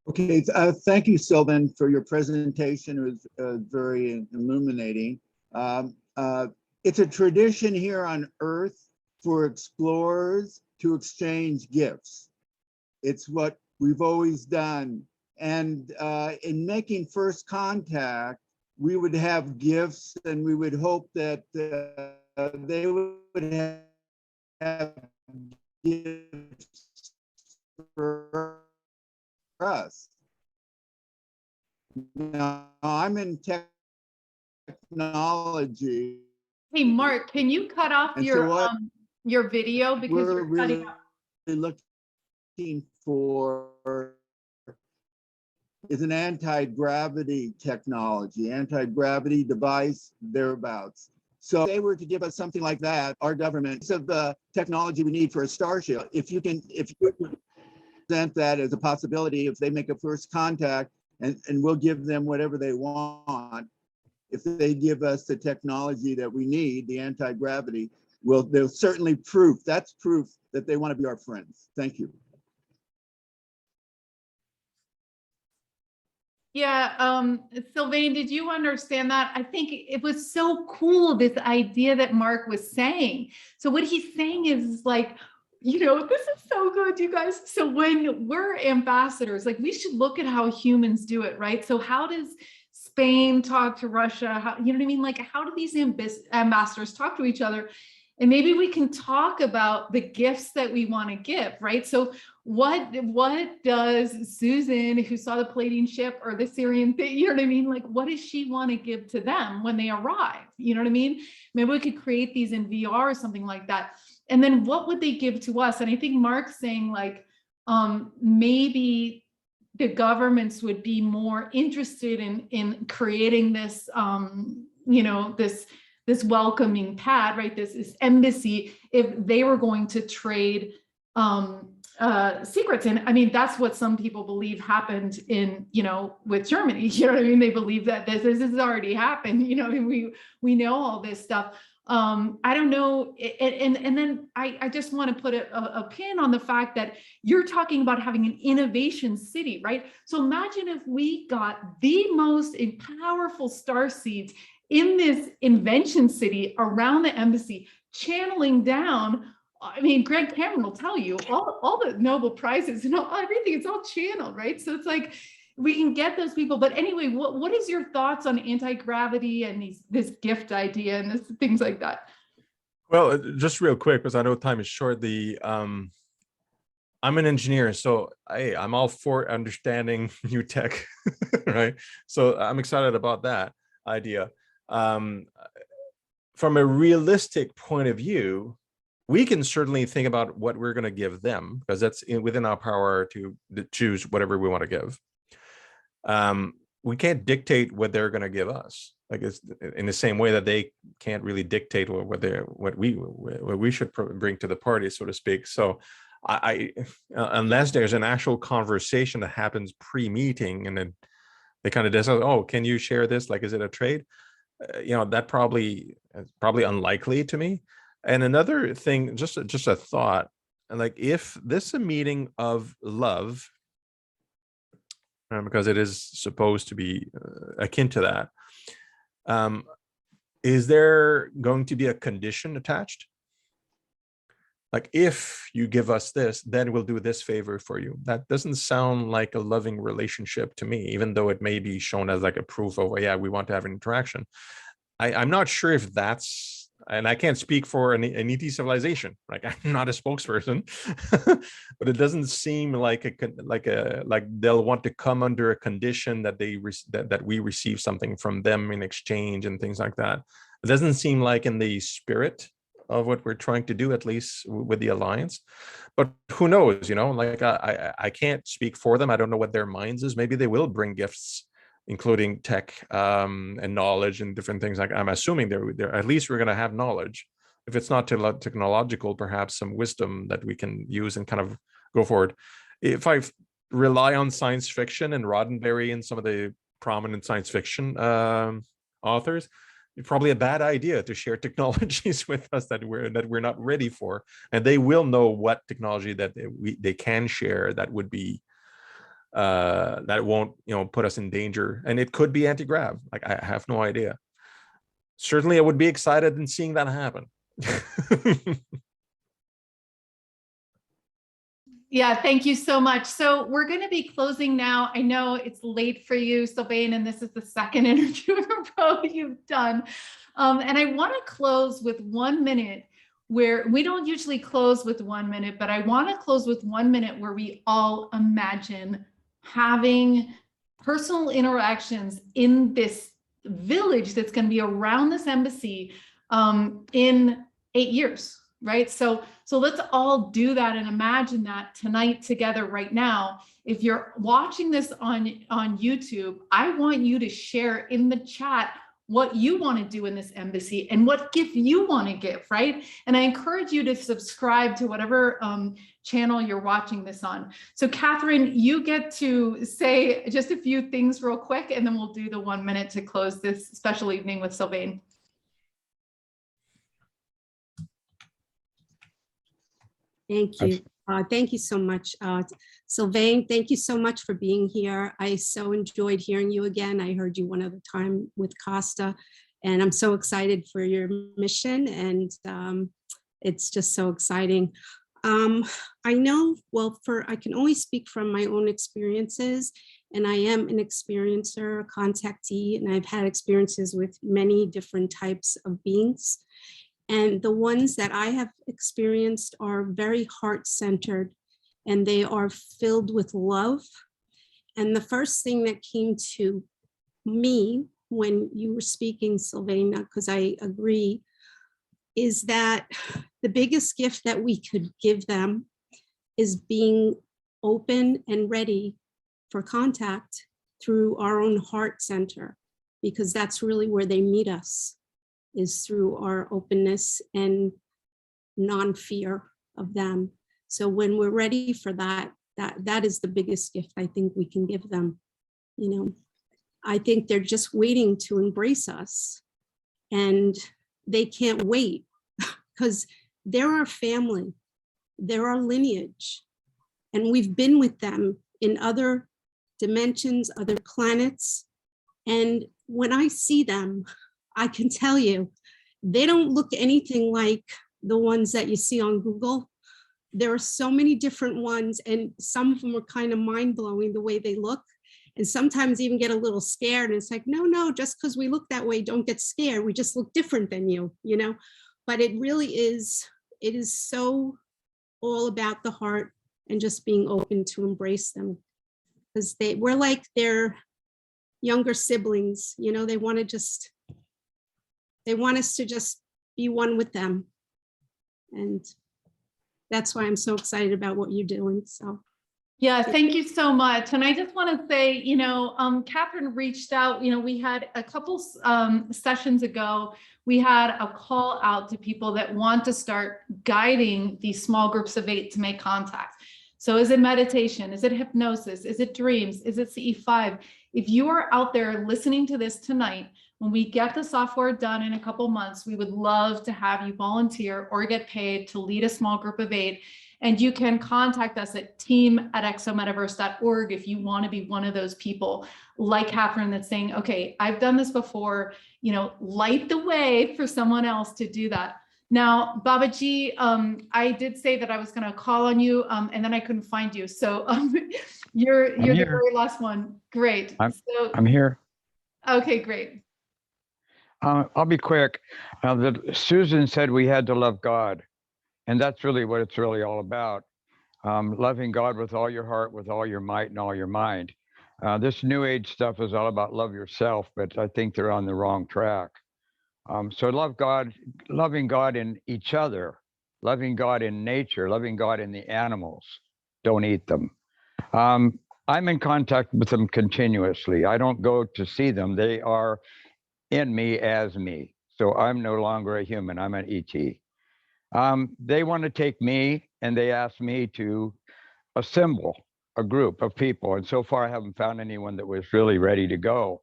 Okay, thank you, Sylvain, for your presentation. It was very illuminating. It's a tradition here on Earth for explorers to exchange gifts. It's what we've always done. And in making first contact, we would have gifts, and we would hope that they would have gifts for us. Now, I'm in technology. Hey, Mark, can you cut off your video because you're cutting off? Looking for is an anti-gravity technology, anti-gravity device, thereabouts. So if they were to give us something like that, our government, of the technology we need for a starship, if you present that as a possibility, if they make a first contact, and we'll give them whatever they want, if they give us the technology that we need, the anti-gravity, there's certainly proof. That's proof that they want to be our friends. Thank you. Yeah, Sylvain, did you understand that? I think it was so cool, this idea that Mark was saying. So what he's saying is like, you know, this is so good, you guys. So when we're ambassadors, like we should look at how humans do it, right? So how does Spain talk to Russia? How, you know what I mean? Like, how do these ambassadors talk to each other? And maybe we can talk about the gifts that we want to give, right? So what does Susan, who saw the Palladian ship or the Syrian thing, you know what I mean? Like, what does she want to give to them when they arrive? You know what I mean? Maybe we could create these in VR or something like that. And then what would they give to us? And I think Mark's saying like, maybe the governments would be more interested in creating this, you know, this welcoming pad, right? This embassy, if they were going to trade secrets. And I mean, that's what some people believe happened in, you know, with Germany, you know what I mean? They believe that this has already happened, you know, I mean, we know all this stuff. I don't know. And then I just want to put a pin on the fact that you're talking about having an innovation city, right? So imagine if we got the most powerful star seeds in this invention city around the embassy, channeling down. I mean, Greg Cameron will tell you all the Nobel Prizes and everything, it's all channeled, right? So it's like, we can get those people. But anyway, what is your thoughts on anti-gravity and this gift idea and things like that? Well, just real quick, because I know time is short. I'm an engineer, so I'm all for understanding new tech, right? So I'm excited about that idea. From a realistic point of view, we can certainly think about what we're going to give them, because that's within our power to choose whatever we want to give. We can't dictate what they're going to give us, like it's in the same way that they can't really dictate what we should bring to the party, so to speak. So I unless there's an actual conversation that happens pre-meeting and then they kind of decide, oh, can you share this, like is it a trade? You know, that probably unlikely to me. And another thing, just a thought, like if this is a meeting of love, because it is supposed to be akin to that, is there going to be a condition attached? Like, if you give us this, then we'll do this favor for you. That doesn't sound like a loving relationship to me, even though it may be shown as like a proof of, oh, yeah, we want to have an interaction. I'm not sure if that's, and I can't speak for an ET civilization, like I'm not a spokesperson, but it doesn't seem like they'll want to come under a condition that that we receive something from them in exchange and things like that. It doesn't seem like in the spirit of what we're trying to do, at least with the alliance. But who knows, you know, like I can't speak for them. I don't know what their minds is. Maybe they will bring gifts, including tech and knowledge and different things. Like I'm assuming they're at least we're going to have knowledge. If it's not technological, perhaps some wisdom that we can use and kind of go forward. If I rely on science fiction and Roddenberry and some of the prominent science fiction authors, it's probably a bad idea to share technologies with us that we're not ready for, and they will know what technology that they can share that would be that won't, you know, put us in danger. And it could be anti-grav. Like I have no idea. Certainly I would be excited in seeing that happen. Yeah, thank you so much. So we're going to be closing now. I know it's late for you, Sylvain, and this is the second interview in a row you've done. And I want to close with 1 minute, where we don't usually close with 1 minute, but I want to close with 1 minute where we all imagine having personal interactions in this village that's going to be around this embassy in 8 years. Right. So let's all do that and imagine that tonight together right now. If you're watching this on YouTube, I want you to share in the chat what you want to do in this embassy and what gift you want to give. Right. And I encourage you to subscribe to whatever channel you're watching this on. So Catherine, you get to say just a few things real quick, and then we'll do the 1 minute to close this special evening with Sylvain. Thank you. Thank you so much. Sylvain, thank you so much for being here. I so enjoyed hearing you again. I heard you one other time with Costa, and I'm so excited for your mission, and it's just so exciting. I know, well, I can only speak from my own experiences, and I am an experiencer, a contactee, and I've had experiences with many different types of beings. And the ones that I have experienced are very heart-centered, and they are filled with love. And the first thing that came to me when you were speaking, Sylvain, because I agree, is that the biggest gift that we could give them is being open and ready for contact through our own heart center, because that's really where they meet us, is through our openness and non-fear of them. So when we're ready for that, that is the biggest gift I think we can give them. You know, I think they're just waiting to embrace us, and they can't wait because they're our family, they're our lineage, and we've been with them in other dimensions, other planets. And when I see them, I can tell you, they don't look anything like the ones that you see on Google. There are so many different ones, and some of them are kind of mind-blowing the way they look, and sometimes even get a little scared. And it's like, no, just because we look that way, don't get scared. We just look different than you, you know? But it really is, it is so all about the heart and just being open to embrace them, because we're like their younger siblings, you know. They want us to just be one with them. And that's why I'm so excited about what you're doing. So Yeah, thank you so much. And I just want to say, you know, Catherine reached out, you know, we had a couple sessions ago, we had a call out to people that want to start guiding these small groups of 8 to make contact. So is it meditation? Is it hypnosis? Is it dreams? Is it CE5? If you are out there listening to this tonight, when we get the software done in a couple months, we would love to have you volunteer or get paid to lead a small group of 8. And you can contact us at team@exometaverse.org if you want to be one of those people like Catherine that's saying, okay, I've done this before, you know, light the way for someone else to do that. Now, Babaji, I did say that I was going to call on you, and then I couldn't find you. So you're the very last one. Great. I'm here. Okay, great. I'll be quick. Susan said we had to love God, and that's really what it's really all about. Loving God with all your heart, with all your might, and all your mind. This new age stuff is all about love yourself, but I think they're on the wrong track. So love God, loving God in each other, loving God in nature, loving God in the animals. Don't eat them. I'm in contact with them continuously. I don't go to see them. They are in me as me. So I'm no longer a human. I'm an ET. They want to take me, and they asked me to assemble a group of people. And so far, I haven't found anyone that was really ready to go.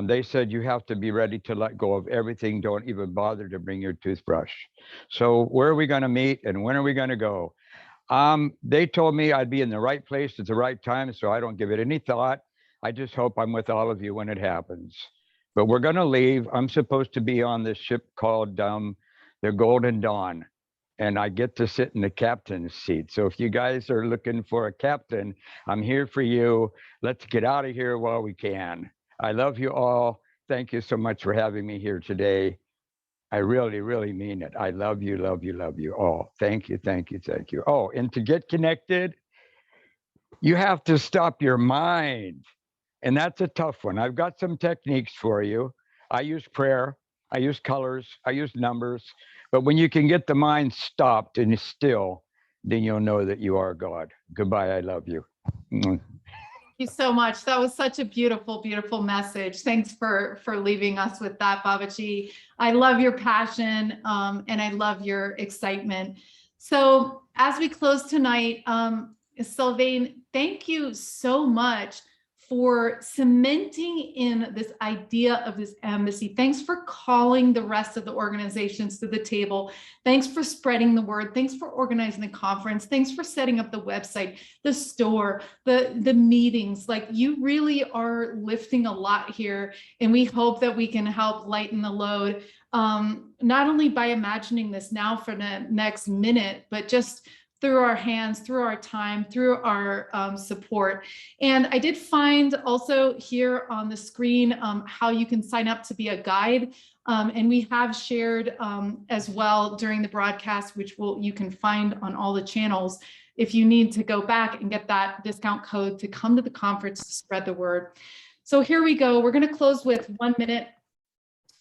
They said you have to be ready to let go of everything. Don't even bother to bring your toothbrush. So where are we going to meet, and when are we going to go? They told me I'd be in the right place at the right time, so I don't give it any thought. I just hope I'm with all of you when it happens. But we're going to leave. I'm supposed to be on this ship called the Golden Dawn, and I get to sit in the captain's seat. So if you guys are looking for a captain, I'm here for you. Let's get out of here while we can. I love you all. Thank you so much for having me here today. I really, really mean it. I love you, love you, love you all. Thank you, thank you, thank you. Oh, and to get connected, you have to stop your mind. And that's a tough one. I've got some techniques for you. I use prayer, I use colors, I use numbers. But when you can get the mind stopped and still, then you'll know that you are God. Goodbye, I love you. Thank you so much. That was such a beautiful, beautiful message. Thanks for leaving us with that, Babaji. I love your passion, and I love your excitement. So as we close tonight, Sylvain, thank you so much for cementing in this idea of this embassy. Thanks for calling the rest of the organizations to the table. Thanks for spreading the word. Thanks for organizing the conference. Thanks for setting up the website, the store, the meetings. Like, you really are lifting a lot here, and we hope that we can help lighten the load, not only by imagining this now for the next minute, but just through our hands, through our time, through our support. And I did find also here on the screen how you can sign up to be a guide. And we have shared as well during the broadcast, which you can find on all the channels if you need to go back and get that discount code to come to the conference to spread the word. So here we go. We're going to close with 1 minute.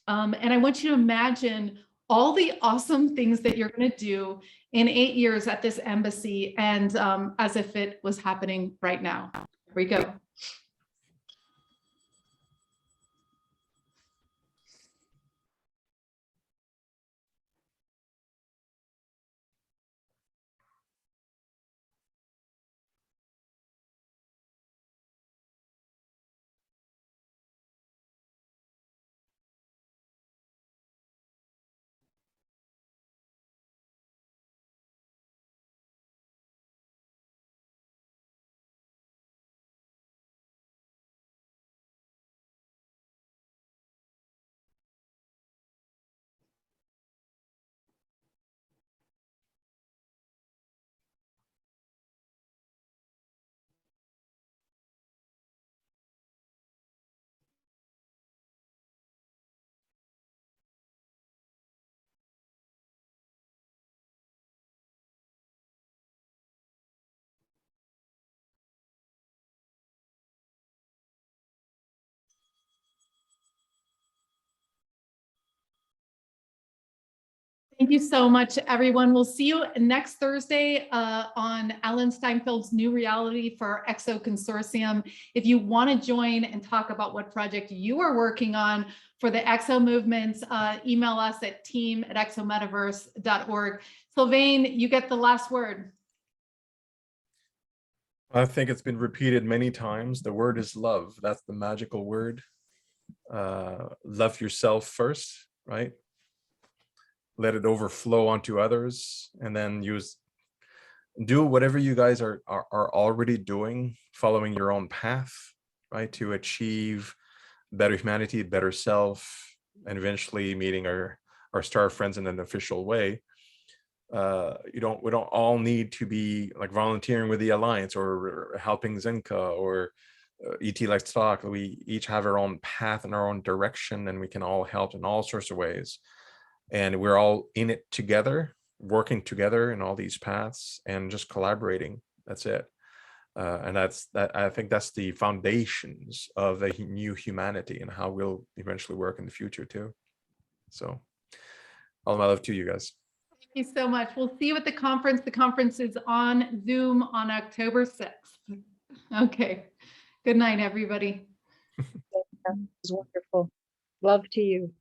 And I want you to imagine all the awesome things that you're going to do in 8 years at this embassy, and as if it was happening right now. Here we go. Thank you so much, everyone. We'll see you next Thursday on Alan Steinfeld's New Reality for our EXO Consortium. If you want to join and talk about what project you are working on for the EXO movements, email us at team@exometaverse.org. Sylvain, you get the last word. I think it's been repeated many times. The word is love. That's the magical word. Love yourself first, right? Let it overflow onto others, and then do whatever you guys are already doing, following your own path, right, to achieve better humanity, better self, and eventually meeting our star friends in an official way. We don't all need to be like volunteering with the Alliance or helping Zenka or ET Let's Talk. We each have our own path and our own direction, and we can all help in all sorts of ways. And we're all in it together, working together in all these paths and just collaborating. That's it. And I think that's the foundations of a new humanity and how we'll eventually work in the future too. So all my love to you guys. Thank you so much. We'll see you at the conference. The conference is on Zoom on October 6th. Okay. Good night, everybody. That was wonderful. Love to you.